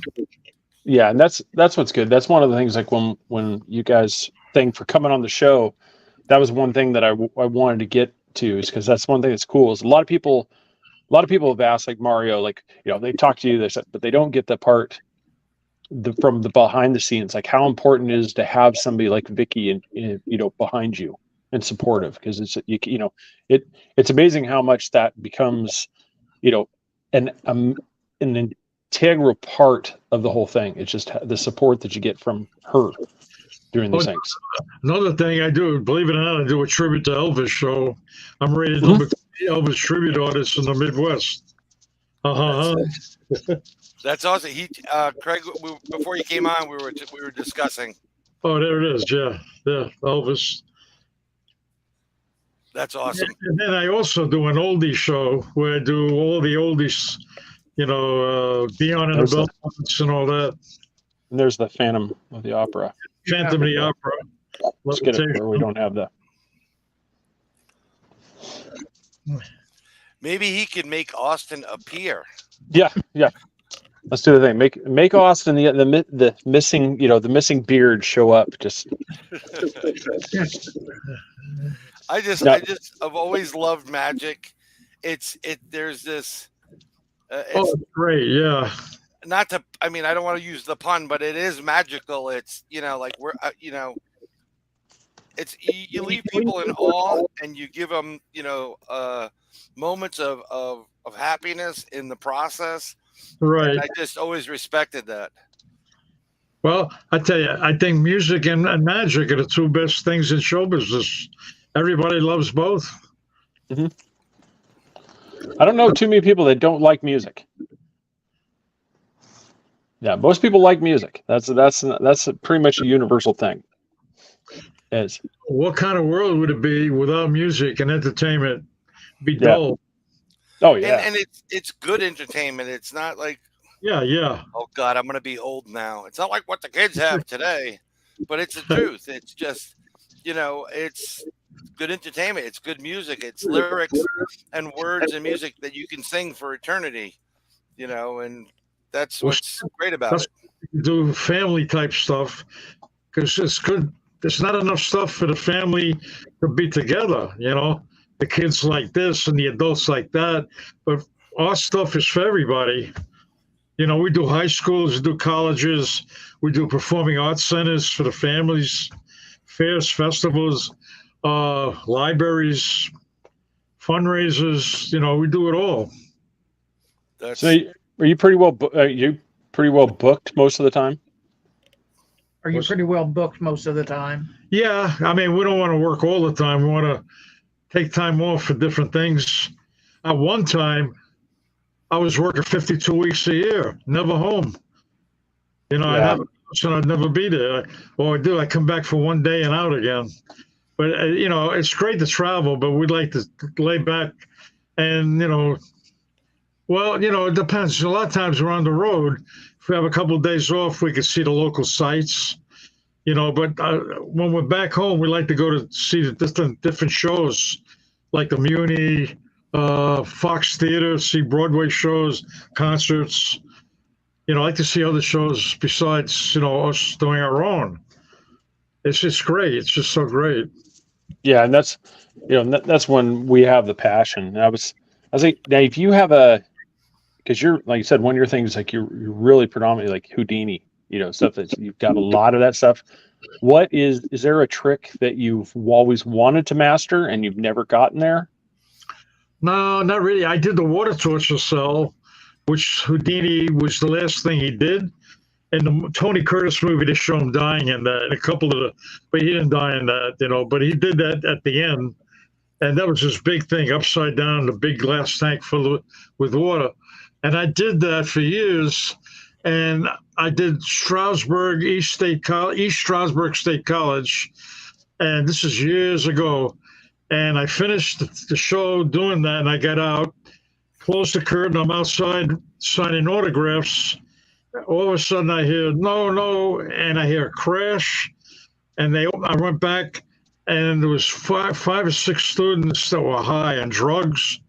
Yeah, and that's what's good. That's one of the things, like when you guys thanked for coming on the show, that was one thing that I wanted to get to, is because that's one thing that's cool. Is a lot of people have asked, like Mario, like, they talk to you, but they don't get the part from the behind the scenes, like how important it is to have somebody like Vicky and behind you and supportive, because it's amazing how much that becomes an integral part of the whole thing. It's just the support that you get from her doing these things. Another thing I do, believe it or not, I do a tribute to Elvis show. I'm rated number 3 Elvis tribute artist in the Midwest. The That's awesome. Craig, before you came on, we were discussing. Oh, there it is. Yeah, Elvis. That's awesome. And then I also do an oldie show where I do all the oldies, Beyond and the Belmonts and all that. And there's the Phantom of the Opera. Phantom of the Opera. Let's get it where we don't have the. Maybe he could make Austin appear. Yeah. Let's do the thing. Make Austin the missing the missing beard show up. Just. I've always loved magic. There's this. It's great. Yeah. I don't want to use the pun, but it is magical. It's like we're it's you leave people in awe and you give them moments of happiness in the process. Right. And I just always respected that. Well, I tell you, I think music and magic are the two best things in show business. Everybody loves both. Mm-hmm. I don't know too many people that don't like music. Yeah, most people like music. That's pretty much a universal thing. What kind of world would it be without music and entertainment? It'd be dull. Oh yeah. And it's good entertainment. It's not like oh God, I'm gonna be old now. It's not like what the kids have today, but it's the truth. It's just it's good entertainment. It's good music. It's lyrics and words and music that you can sing for eternity. And that's what's great about it. You do family type stuff because it's good. There's not enough stuff for the family to be together. The kids like this and the adults like that. But our stuff is for everybody. We do high schools, we do colleges, we do performing arts centers for the families, fairs, festivals, libraries, fundraisers. We do it all. So are you pretty well booked most of the time? Are you pretty well booked most of the time? Yeah, we don't want to work all the time. We want to take time off for different things. At one time, I was working 52 weeks a year, never home. I'd never be there. Or I come back for one day and out again. But, it's great to travel, but we'd like to lay back and, it depends. A lot of times we're on the road. If we have a couple of days off, we can see the local sites, but when we're back home, we like to go to see the different shows like the Muni, Fox Theater, see Broadway shows, concerts. I like to see other shows besides, us doing our own. It's just great. It's just so great. Yeah. And that's, that's when we have the passion. I was like, now if you have because you're, like you said, one of your things, like you're really predominantly like Houdini, stuff that you've got a lot of that stuff. Is there a trick that you've always wanted to master and you've never gotten there? No, not really. I did the water torture cell, which Houdini was the last thing he did. In the Tony Curtis movie, they show him dying in that, but he didn't die in that, but he did that at the end. And that was his big thing, upside down, the big glass tank full with water. And I did that for years. And I did East Stroudsburg State College. And this is years ago. And I finished the show doing that. And I got out, closed the curtain. I'm outside signing autographs. All of a sudden I hear, no. And I hear a crash. And I went back. And there was five or six students that were high on drugs.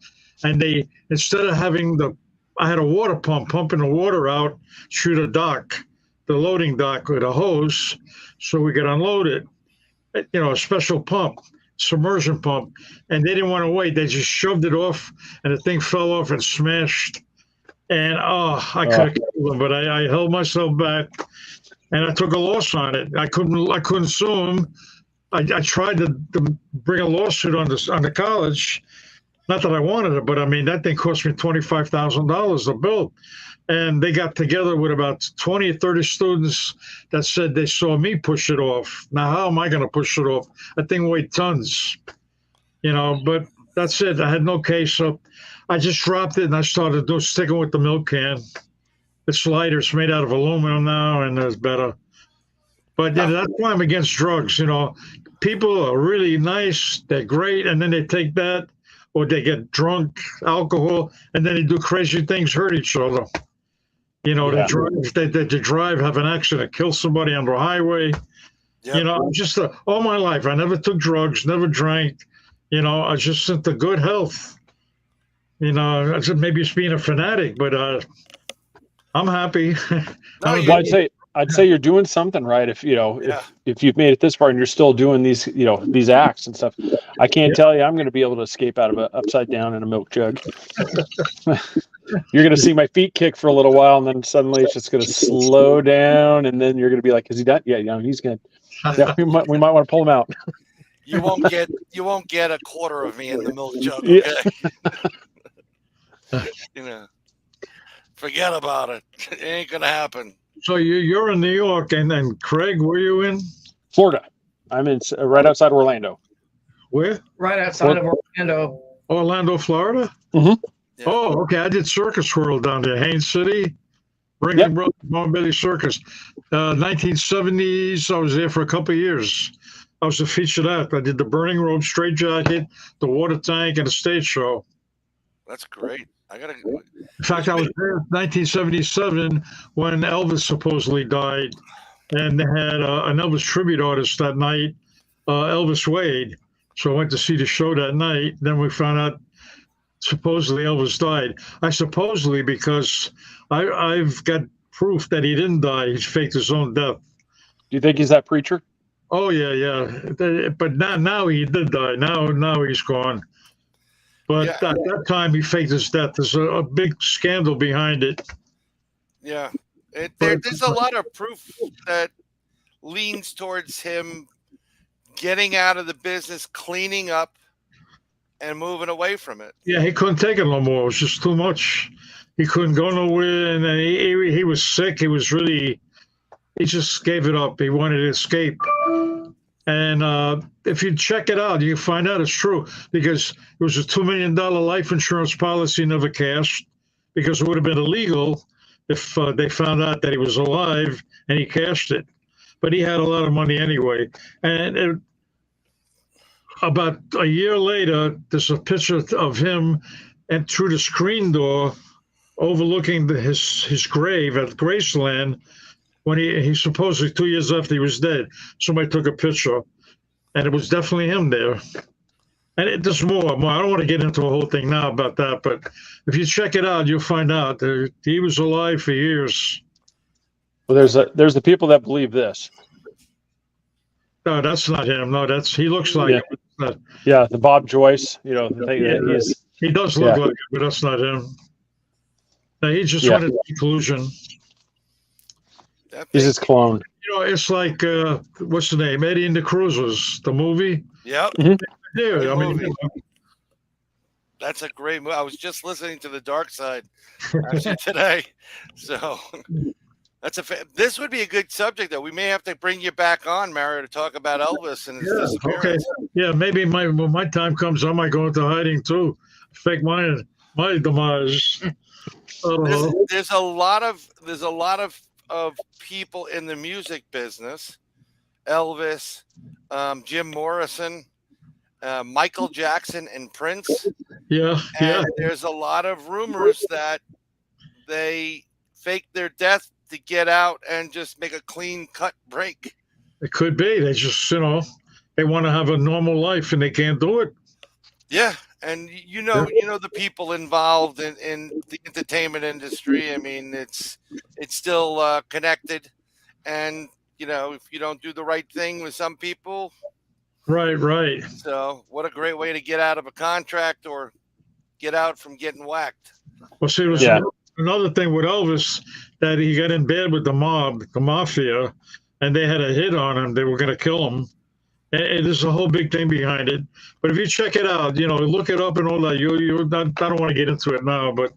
And they, instead of having I had a water pump pumping the water out through the dock, the loading dock with a hose, so we could unload it. A special pump, submersion pump. And they didn't want to wait. They just shoved it off, and the thing fell off and smashed. And I could have killed them, but I held myself back, and I took a loss on it. I couldn't sue them. I tried to bring a lawsuit on the college. Not that I wanted it, but that thing cost me $25,000 to build. And they got together with about 20 or 30 students that said they saw me push it off. Now, how am I going to push it off? That thing weighed tons, but that's it. I had no case. So I just dropped it and I started sticking with the milk can. It's lighter. It's made out of aluminum now, and it's better. But that's why I'm against drugs. People are really nice. They're great, and then they take that, or they get drunk, alcohol, and then they do crazy things, hurt each other. They drive, have an accident, kill somebody on the highway. Yep. Just all my life, I never took drugs, never drank. I was just into good health. Maybe it's being a fanatic, but I'm happy. I'd say you're doing something right. If you've made it this far and you're still doing these acts and stuff, I can't tell you I'm going to be able to escape out of an upside down in a milk jug. You're going to see my feet kick for a little while, and then suddenly it's just going to slow down, and then you're going to be like, "Is he done?" Yeah, he's good. Yeah, we might want to pull him out. You won't get a quarter of me in the milk jug. Okay. Forget about it. It ain't gonna happen. So you're in New York, and then Craig, where are you in? Florida. I'm in right outside Orlando. Where? Right outside of Orlando. Orlando, Florida? Mm-hmm. Yeah. Oh, okay. I did Circus World down there, Haines City, Ringling Brothers, Montbelly Circus. 1970s, I was there for a couple of years. I was a featured act. I did the Burning Robe, Straight Jacket, the Water Tank, and a stage show. That's great. In fact, I was there in 1977 when Elvis supposedly died, and they had an Elvis tribute artist that night, Elvis Wade. So I went to see the show that night. Then we found out supposedly Elvis died. I supposedly because I've got proof that he didn't die. He faked his own death. Do you think he's that preacher? Oh yeah. But now he did die. Now he's gone. But at that time, he faked his death. There's a big scandal behind it. Yeah. There's a lot of proof that leans towards him getting out of the business, cleaning up, and moving away from it. Yeah, he couldn't take it no more. It was just too much. He couldn't go nowhere, and he was sick. He just gave it up. He wanted to escape. And if you check it out, you find out it's true because it was a $2 million life insurance policy never cashed because it would have been illegal if they found out that he was alive and he cashed it. But he had a lot of money anyway. And about a year later, there's a picture of him and through the screen door overlooking his grave at Graceland. When he supposedly 2 years after he was dead, somebody took a picture, and it was definitely him there. And there's more. I don't want to get into a whole thing now about that, but if you check it out, you'll find out that he was alive for years. Well, there's the people that believe this. No, that's not him. No, he looks like him. Yeah, the Bob Joyce. The thing that he does look like him, but that's not him. No, he just wanted inclusion. He's his clone. It's like what's the name? Eddie and the Cruisers, the movie. Yep. Mm-hmm. Yeah, that's a great movie. I was just listening to The Dark Side actually today, so this would be a good subject though. We may have to bring you back on, Mario, to talk about Elvis and his disappearance. Okay. Yeah, maybe when my time comes, I might go into hiding too, fake my demise. There's a lot of people in the music business. Elvis, Jim Morrison, Michael Jackson, and Prince. Yeah. There's a lot of rumors that they fake their death to get out and just make a clean cut break. It could be. They just, they want to have a normal life and they can't do it. Yeah. And the people involved in the entertainment industry. I mean, it's still connected, and if you don't do the right thing with some people, right. So, what a great way to get out of a contract or get out from getting whacked. Well, see, there's another thing with Elvis that he got in bed with the mob, the mafia, and they had a hit on him. They were going to kill him. And there's a whole big thing behind it. But if you check it out, look it up and all that, I don't want to get into it now, but,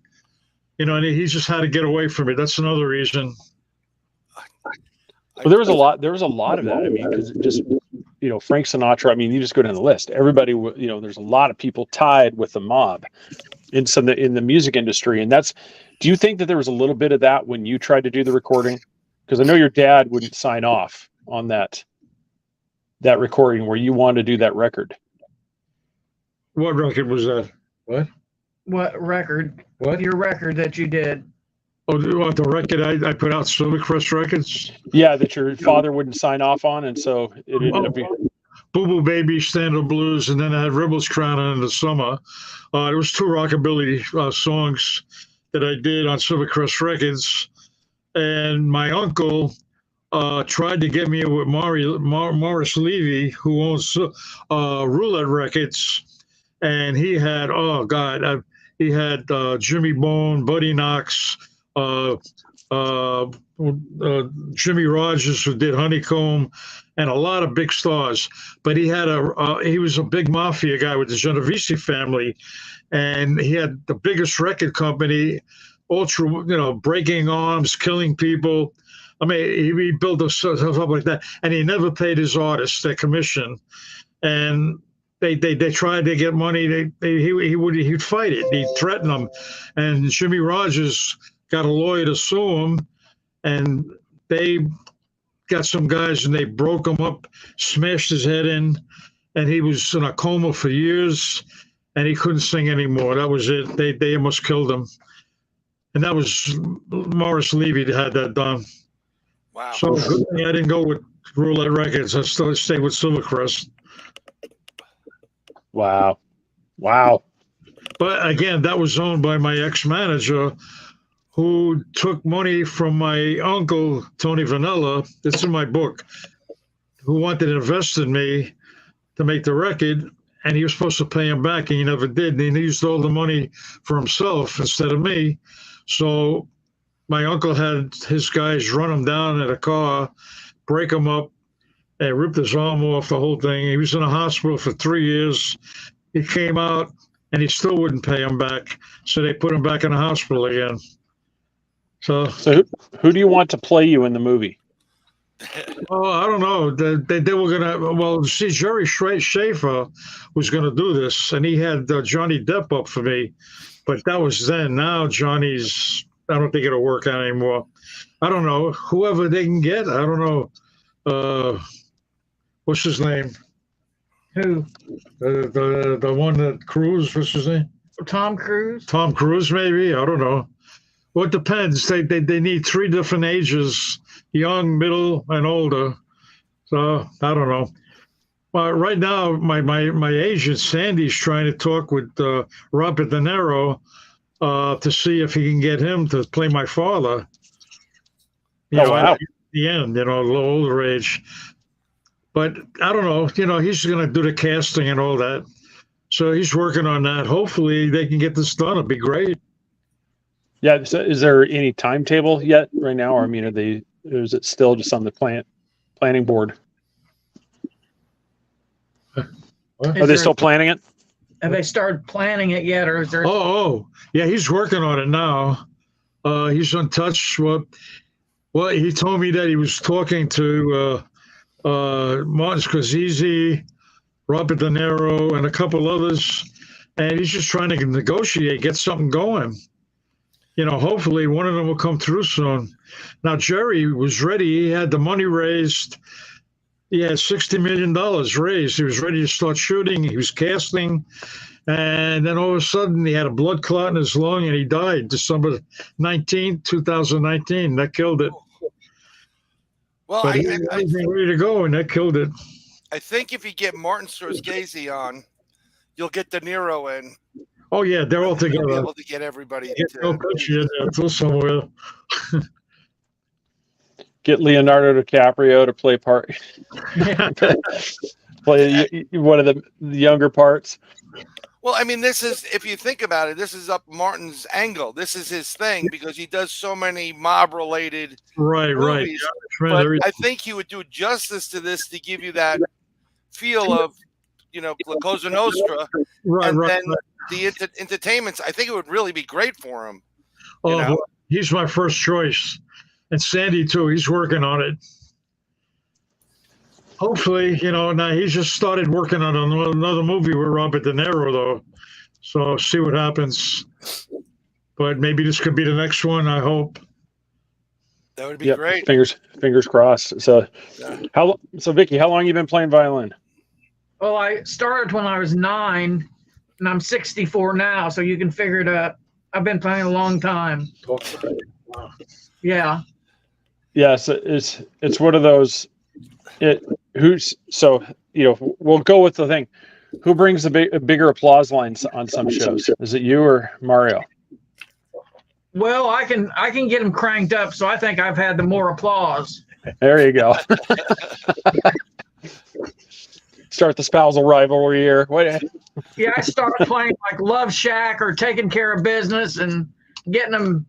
and he just had to get away from it. That's another reason. Well, there was a lot of that. I mean, because just, Frank Sinatra, I mean, you just go down the list. Everybody, there's a lot of people tied with the mob. in the music industry. And do you think that there was a little bit of that when you tried to do the recording? Because I know your dad wouldn't sign off on that recording where you wanted to do that record. What record was that? What record? What? Your record that you did. Oh, the record I put out, Circus Records? Yeah, that your father wouldn't sign off on, and so it ended up being... Boo Boo Baby, Stand Up Blues, and then I had Rebels Crowning in the summer. There was 2 rockabilly songs that I did on Circus Records, and my uncle tried to get me with Morris Levy, who owns Roulette Records, and he had he had Jimmy Bone, Buddy Knox, Jimmy Rogers, who did Honeycomb, and a lot of big stars. But he had he was a big mafia guy with the Genovese family, and he had the biggest record company, breaking arms, killing people. I mean, he built stuff up like that, and he never paid his artists their commission. And they tried to get money. He'd fight it. He'd threaten them, and Jimmy Rogers got a lawyer to sue him, and they got some guys and they broke him up, smashed his head in, and he was in a coma for years, and he couldn't sing anymore. That was it. They almost killed him, and that was Morris Levy that had that done. Wow. So good thing I didn't go with Roulette Records. I still stayed with Silvercrest. Wow. But again, that was owned by my ex-manager, who took money from my uncle, Tony Vanilla, that's in my book, who wanted to invest in me to make the record, and he was supposed to pay him back, and he never did. And he used all the money for himself instead of me. So my uncle had his guys run him down in a car, break him up, and ripped his arm off, the whole thing. He was in a hospital for 3 years. He came out, and he still wouldn't pay him back. So they put him back in the hospital again. So who do you want to play you in the movie? Oh, I don't know. They were gonna. See, Jerry Schaefer was gonna do this, and he had Johnny Depp up for me, but that was then. Now Johnny's. I don't think it'll work out anymore. I don't know. Whoever they can get. I don't know. What's his name? Who? The one that Cruise. What's his name? Tom Cruise. Tom Cruise, maybe. I don't know. Well, it depends. They need 3 different ages: young, middle, and older. So I don't know. Well, right now, my agent Sandy's trying to talk with Robert De Niro to see if he can get him to play my father. Wow. At the end, a little older age. But I don't know. He's going to do the casting and all that. So he's working on that. Hopefully, they can get this done. It'd be great. Yeah. So is there any timetable yet right now? Or, I mean, is it still just on the planning board? Are they still planning it? Have they started planning it yet, or is there? Oh, yeah, he's working on it now. He's in touch. Well, he told me that he was talking to Martin Scorsese, Robert De Niro, and a couple others, and he's just trying to negotiate, get something going. Hopefully one of them will come through soon. Now, Jerry was ready. He had the money raised. He had $60 million raised. He was ready to start shooting. He was casting. And then all of a sudden, he had a blood clot in his lung, and he died December 19, 2019. That killed it. Well, But he was ready to go, and that killed it. I think if you get Martin Scorsese on, you'll get De Niro in. Oh, yeah, they're all together. You'll be able to get everybody. No picture in there, somewhere. Get Leonardo DiCaprio to play play one of the younger parts. Well, I mean, this is, if you think about it, this is up Martin's angle. This is his thing because he does so many mob-related movies. Right. But I think he would do justice to this to give you that feel of, Cosa Nostra. Then the entertainments, I think it would really be great for him. Oh, he's my first choice. And Sandy, too. He's working on it. Hopefully, now he's just started working on another movie with Robert De Niro, though. So see what happens. But maybe this could be the next one. I hope. That would be great. Fingers crossed. So, Yeah. Vicky, how long you been playing violin? Well, I started when I was 9, and I'm 64 now, so you can figure it out. I've been playing a long time. Yeah. Yes, it's one of those. We'll go with the thing. Who brings the bigger applause lines on some shows? Is it you or Mario? Well, I can get them cranked up, so I think I've had the more applause. There you go. Start the spousal rivalry here. What? Yeah, I started playing like Love Shack or Taking Care of Business and getting them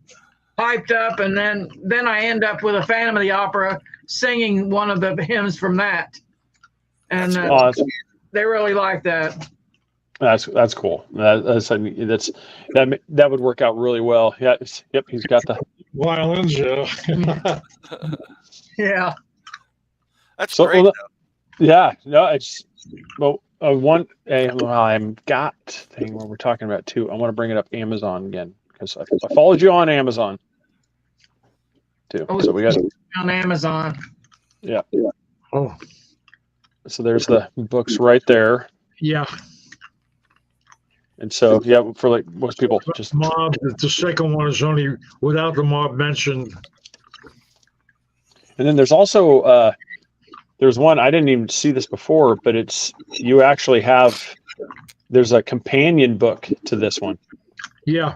hyped up, and then I end up with a Phantom of the Opera singing one of the hymns from that, and they really like that. That's cool. That would work out really well. Yeah. Yep. He's got the Violins. Yeah. That's great. Yeah. No. It's I'm got thing where we're talking about too. I want to bring it up Amazon again because I followed you on Amazon too. Oh, so we got on Amazon. Yeah. Oh. So there's the books right there. Yeah. And so, for like most people, just mob. The second one is only without the mob mentioned. And then there's also there's one I didn't even see this before, but you actually have. There's a companion book to this one. Yeah.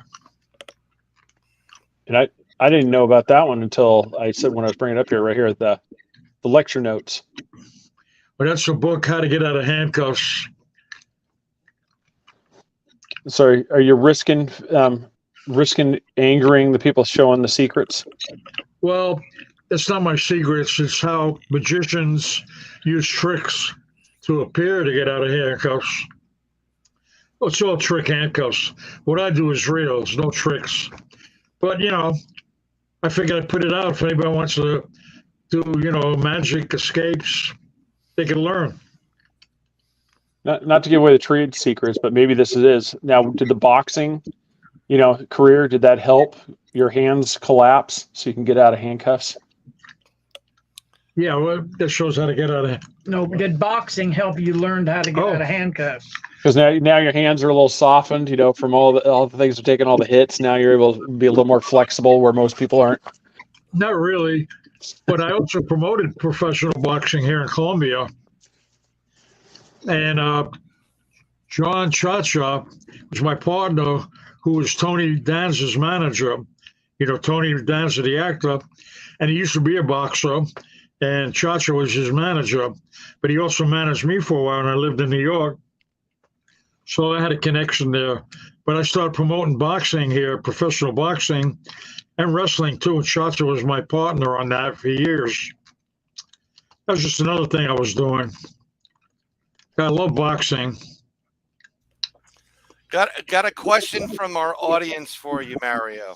And I didn't know about that one until I said when I was bringing it up here, right here at the lecture notes. But that's a book, How to Get Out of Handcuffs. Sorry, are you risking angering the people showing the secrets? Well, it's not my secrets. It's how magicians use tricks to appear to get out of handcuffs. Well, it's all trick handcuffs. What I do is real. It's no tricks. But, I figured I'd put it out if anybody wants to do, magic escapes, they can learn. Not to give away the trade secrets, but maybe this is. Now, did the boxing, career, did that help your hands collapse so you can get out of handcuffs? Yeah, well, that shows how to get out of. No, did boxing help you learn how to get out of handcuffs? Because now your hands are a little softened, from all the things of taking all the hits. Now you're able to be a little more flexible where most people aren't. Not really, but I also promoted professional boxing here in Columbia. And John Chacha was my partner, who was Tony Danza's manager. Tony Danza, the actor, and he used to be a boxer, and Chacha was his manager. But he also managed me for a while, and I lived in New York. So I had a connection there. But I started promoting boxing here, professional boxing, and wrestling too. And Chacha was my partner on that for years. That was just another thing I was doing. I love boxing. Got a question from our audience for you, Mario.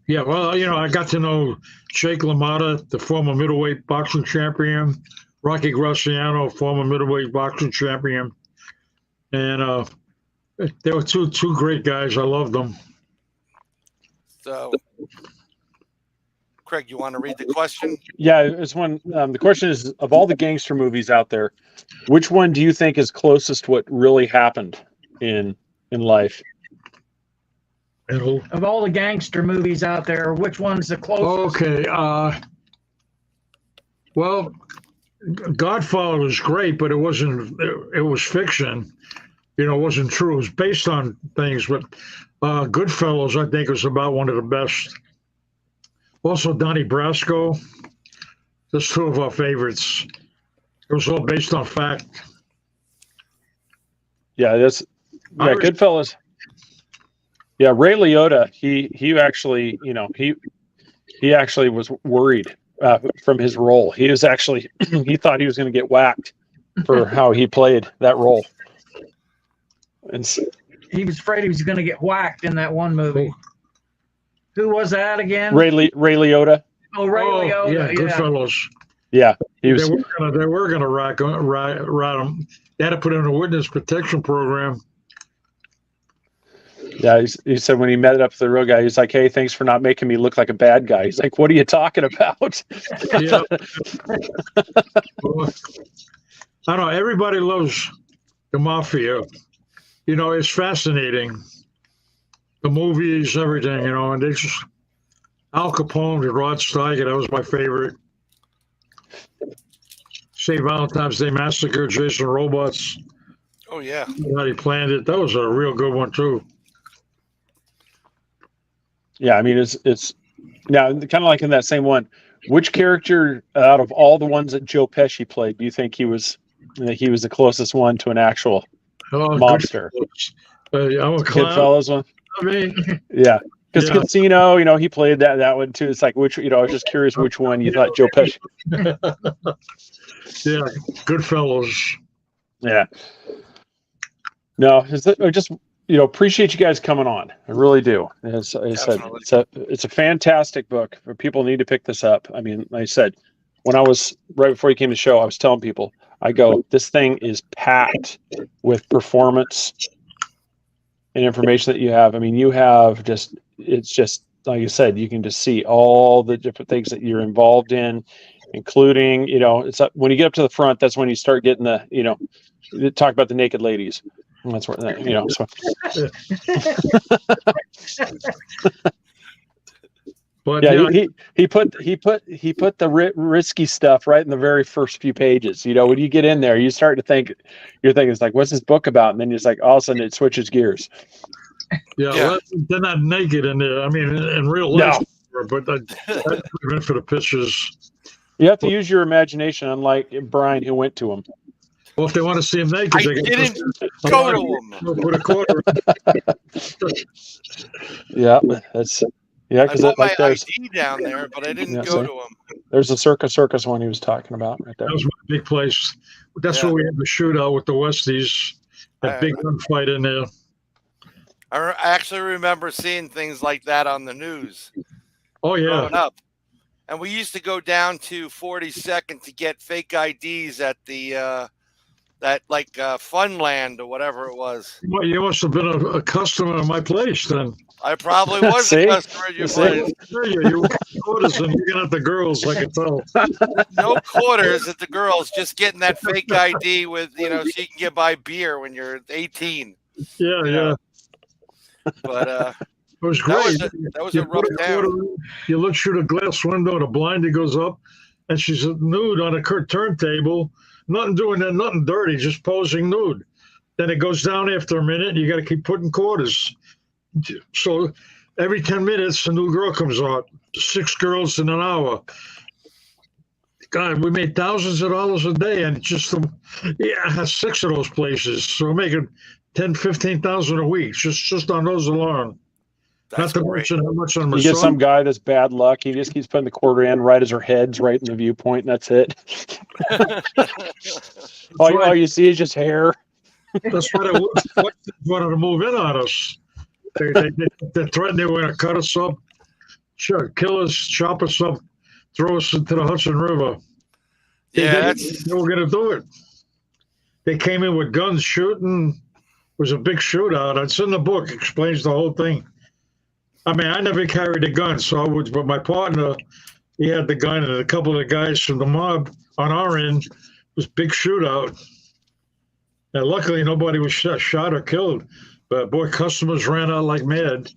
Yeah, well, I got to know Jake LaMotta, the former middleweight boxing champion, Rocky Graciano, former middleweight boxing champion, and they were two great guys. I loved them. So, Craig, you want to read the question? Yeah, it's one. The question is, of all the gangster movies out there, which one do you think is closest to what really happened in life? Of all the gangster movies out there, which one's the closest? Okay. Well, Godfather was great, but it wasn't. It was fiction. It wasn't true. It was based on things, but Goodfellas, I think, was about one of the best. Also, Donnie Brasco. That's two of our favorites. It was all based on fact. Yeah, Goodfellas. Yeah, Ray Liotta. He actually, he actually was worried from his role. He was actually he thought he was going to get whacked for how he played that role. And he was afraid he was going to get whacked in that one movie. Who was that again? Ray Liotta. Oh, Ray Liotta. Yeah, Goodfellas. Yeah, he was. They were going to rat him. They had to put in a witness protection program. Yeah, he said when he met up with the real guy, he's like, "Hey, thanks for not making me look like a bad guy." He's like, "What are you talking about?" Yeah. Well, I don't know. Everybody loves the mafia. You know, it's fascinating. The movies, everything, you know, and they just Al Capone and Rod Steiger, that was my favorite. St. Valentine's Day Massacre, Jason Robards. Oh yeah. How he planned it. That was a real good one too. Yeah, I mean, it's now kind of like in that same one. Which character out of all the ones that Joe Pesci played do you think he was the closest one to an actual mobster? I'm a clown. Goodfellas one. I mean, Yeah, because yeah. Casino, you know, he played that one too. It's like which, you know, I was just curious which one you thought Joe Pesci. Yeah, Goodfellas. Yeah. No, I just, you know, appreciate you guys coming on. I really do. As I said, it's a fantastic book. People need to pick this up. I mean, like I said, when I was right before you came to the show, I was telling people, I go, this thing is packed with performance and information that you have. I mean, you have just, it's just like you said, you can just see all the different things that you're involved in, including, you know, it's when you get up to the front, that's when you start getting the, you know, talk about the naked ladies. And that's where, you know, so. But yeah, he put the risky stuff right in the very first few pages. You know, when you get in there, you start to think, you're thinking, it's like, what's this book about? And then it's like, all of a sudden it switches gears. Yeah. Well, they're not naked in there. I mean, in real life, but that's meant for the pictures. You have to use your imagination, unlike Brian, who went to him. Well, if they want to see him naked, I didn't go to him. Put a quarter. Yeah, that's. Yeah, because I put like my there's ID down there, but I didn't go to him. There's the Circus one he was talking about right there. That was my big place. That's where we had the shootout with the Westies. That big gunfight in there. I actually remember seeing things like that on the news. Oh yeah. Growing up, and we used to go down to 42nd to get fake IDs at the that like Funland or whatever it was. You must have been a customer of my place then. I probably was a customer at your place. You were quarters and looking at the girls, I can tell. No quarters at the girls, just getting that fake ID with, you know, so you can buy beer when you're 18. Yeah, yeah. But it was great. That was a rough town. You look through the glass window, the blind goes up, and she's nude on a turntable, nothing doing that, nothing dirty, just posing nude. Then it goes down after a minute, and you got to keep putting quarters. So every 10 minutes, a new girl comes out. 6 girls in an hour. God, we made thousands of dollars a day, and just I had 6 of those places. So we're making 10, 15,000 a week just on those alone. That's not to mention how much on my You get some guy that's bad luck. He just keeps putting the quarter in right as her head's right in the viewpoint, and that's it. all you see is just hair. That's why they wanted to move in on us. They threatened they were going to cut us up, kill us, chop us up, throw us into the Hudson River. They were going to do it. They came in with guns shooting. It was a big shootout. It's in the book. It explains the whole thing. I mean, I never carried a gun, but my partner, he had the gun, and a couple of the guys from the mob on our end, it was a big shootout. And luckily, nobody was shot or killed. But boy, customers ran out like mad.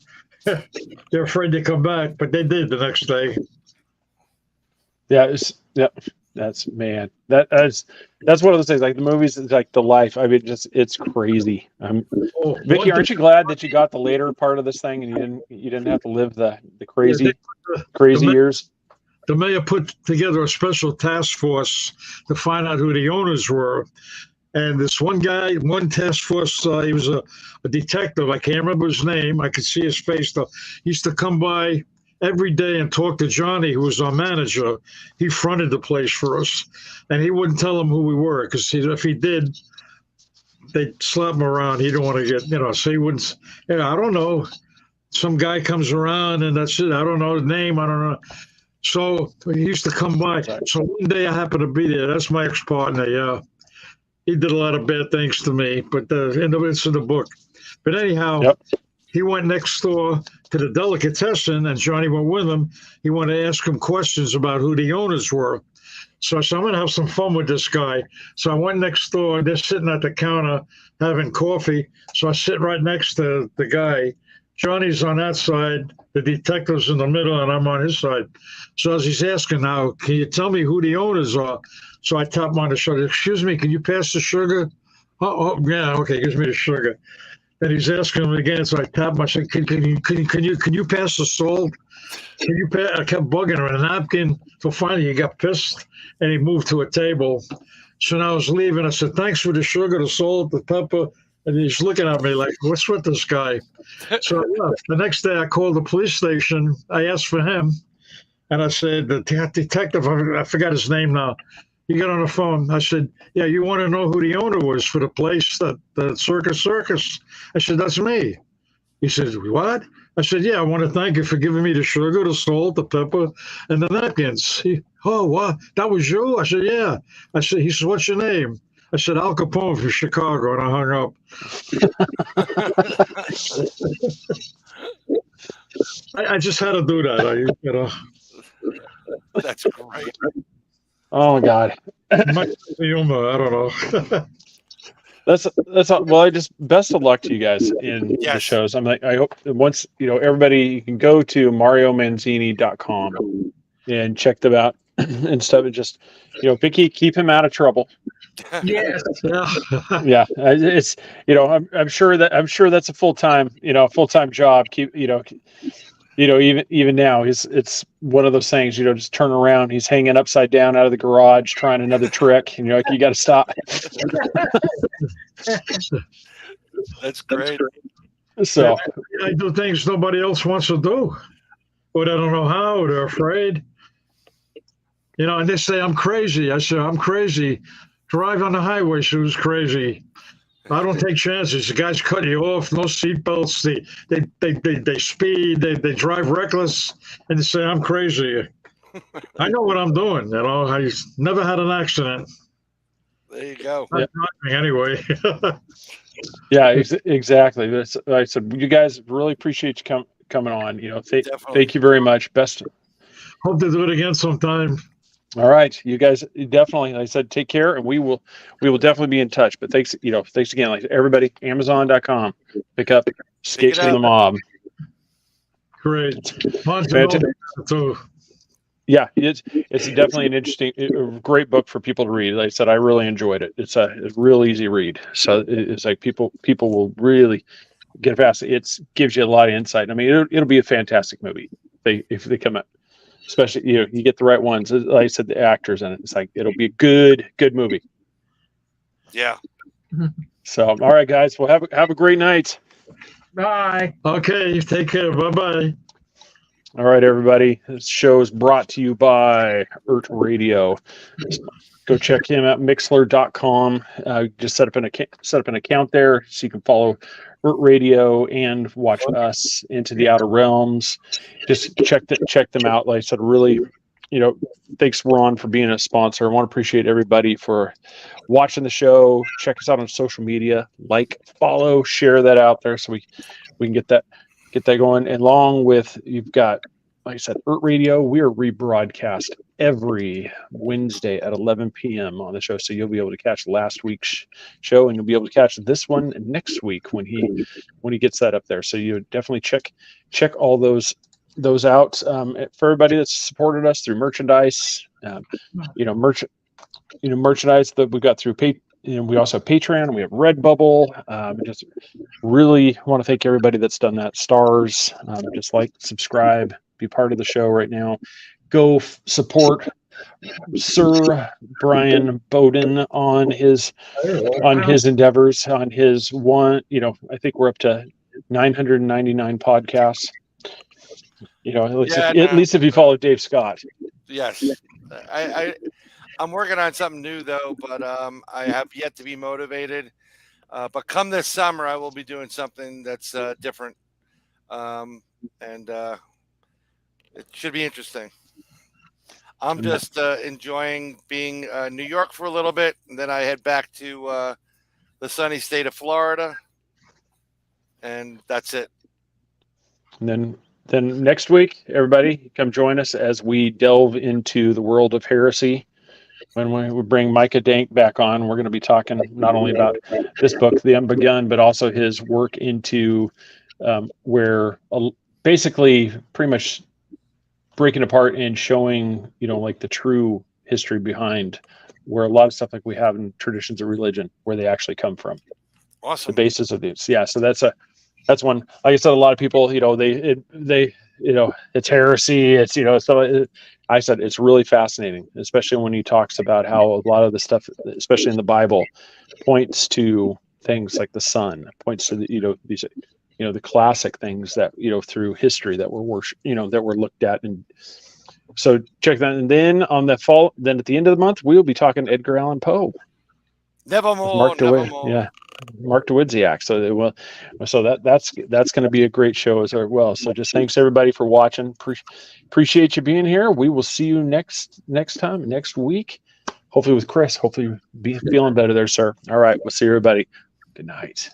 They're afraid to come back, but they did the next day. That's man. That's one of those things. Like the movies, is like the life. I mean, it's crazy. Vicky, aren't you glad that you got the later part of this thing and you didn't have to live the crazy years? The mayor put together a special task force to find out who the owners were. And this one guy, one task force, he was a detective. I can't remember his name. I could see his face, though. He used to come by every day and talk to Johnny, who was our manager. He fronted the place for us. And he wouldn't tell him who we were, because if he did, they'd slap him around. He didn't want to get, so he wouldn't, I don't know. Some guy comes around, and that's it. I don't know his name. I don't know. So he used to come by. So one day I happened to be there. That's my ex-partner, yeah. He did a lot of bad things to me, but it's in the book. But anyhow, he went next door to the delicatessen, and Johnny went with him. He wanted to ask him questions about who the owners were. So I said, I'm going to have some fun with this guy. So I went next door. They're sitting at the counter having coffee. So I sit right next to the guy. Johnny's on that side. The detective's in the middle, and I'm on his side. So as he's asking now, can you tell me who the owners are? So I tap him on the shoulder. Excuse me, can you pass the sugar? Oh, yeah, okay, gives me the sugar. Then he's asking him again, so I tap him. I said, can you pass the salt? Can you pass? I kept bugging him, a napkin. So finally he got pissed, and he moved to a table. So now I was leaving. I said, thanks for the sugar, the salt, the pepper. And he's looking at me like, what's with this guy? So I left. The next day I called the police station. I asked for him. And I said, the detective, I forgot his name now. He got on the phone. I said, yeah, you want to know who the owner was for the place, the Circus? I said, that's me. He said, what? I said, yeah, I want to thank you for giving me the sugar, the salt, the pepper, and the napkins. Oh, what? That was you? I said, yeah. He said, what's your name? I said, Al Capone from Chicago, and I hung up. I just had to do that. That's great. Oh my God. Humor, I don't know. That's all. Well, best of luck to you guys in the Yes. shows. I'm like, I hope once, everybody, you can go to mariomanzini.com and check them out and stuff. And just, Vicky, keep him out of trouble. Yes. Yeah. It's, I'm sure that's a full-time job. Even now it's one of those things, just turn around. He's hanging upside down out of the garage, trying another trick. And you're like, you got to stop. That's great. So I do things nobody else wants to do, but I don't know how, or they're afraid. And they say I'm crazy. I say, I'm crazy. Drive on the highway, she was crazy. I don't take chances. The guys cut you off, no seatbelts. They speed. They drive reckless, and they say I'm crazy. I know what I'm doing. I never had an accident. There you go. Not driving anyway. yeah, exactly. That's, like I said, you guys really appreciate you coming on. Thank you very much. Best. Hope to do it again sometime. All right, you guys definitely, like I said, take care, and we will definitely be in touch. But thanks again, like everybody, Amazon.com, pick up Escapes from the Mob. Great. Yeah, it's definitely an interesting, great book for people to read. Like I said, I really enjoyed it. It's a real easy read. So it's like people will really get past it. It gives you a lot of insight. I mean, it'll be a fantastic movie if they come out. Especially, you get the right ones. Like I said, the actors in it. It's like it'll be a good movie. Yeah. So, all right, guys. Well, have a great night. Bye. Okay. Take care. Bye-bye. All right, everybody. This show is brought to you by Ert Radio. Go check him out, Mixler.com. Just set up an account there so you can follow Ert Radio and watch us Into the Outer Realms. Just check them out. Like I said, really, thanks Ron for being a sponsor. I want to appreciate everybody for watching the show. Check us out on social media. Like, follow, share that out there so we can get that going. And along with, you've got, like I said, Ert Radio. We are rebroadcast every Wednesday at 11 p.m. on the show, so you'll be able to catch last week's show, and you'll be able to catch this one next week when he gets that up there. So you definitely check all those out. For everybody that's supported us through merchandise, merchandise that we got through we also have Patreon, and we have Redbubble. Just really want to thank everybody that's done that. Stars, just like, subscribe, be part of the show right now. Go support Sir Brian Bowden on his endeavors, on his one. I think we're up to 999 podcasts. At least if you follow Dave Scott. Yes, I'm working on something new though, but I have yet to be motivated. But come this summer, I will be doing something that's different, and it should be interesting. I'm just enjoying being New York for a little bit, and then I head back to the sunny state of Florida, and that's it. And then next week, everybody come join us as we delve into the world of heresy. When we bring Micah Dank back on, we're going to be talking not only about this book, The Unbegun, but also his work into where basically pretty much breaking apart and showing, like the true history behind where a lot of stuff like we have in traditions of religion, where they actually come from. Awesome. The basis of these. Yeah. So that's one. Like I said, a lot of people, they it's heresy. It's, I said, it's really fascinating, especially when he talks about how a lot of the stuff, especially in the Bible, points to things like the sun, points to the, these, the classic things that, through history that were that were looked at. And so check that. And then then at the end of the month, we'll be talking Edgar Allan Poe. Nevermore. Mark DeWidziak. So that's going to be a great show as well. So just thanks everybody for watching. Appreciate you being here. We will see you next time, next week, hopefully with Chris. Hopefully be feeling better there, sir. All right. We'll see everybody. Good night.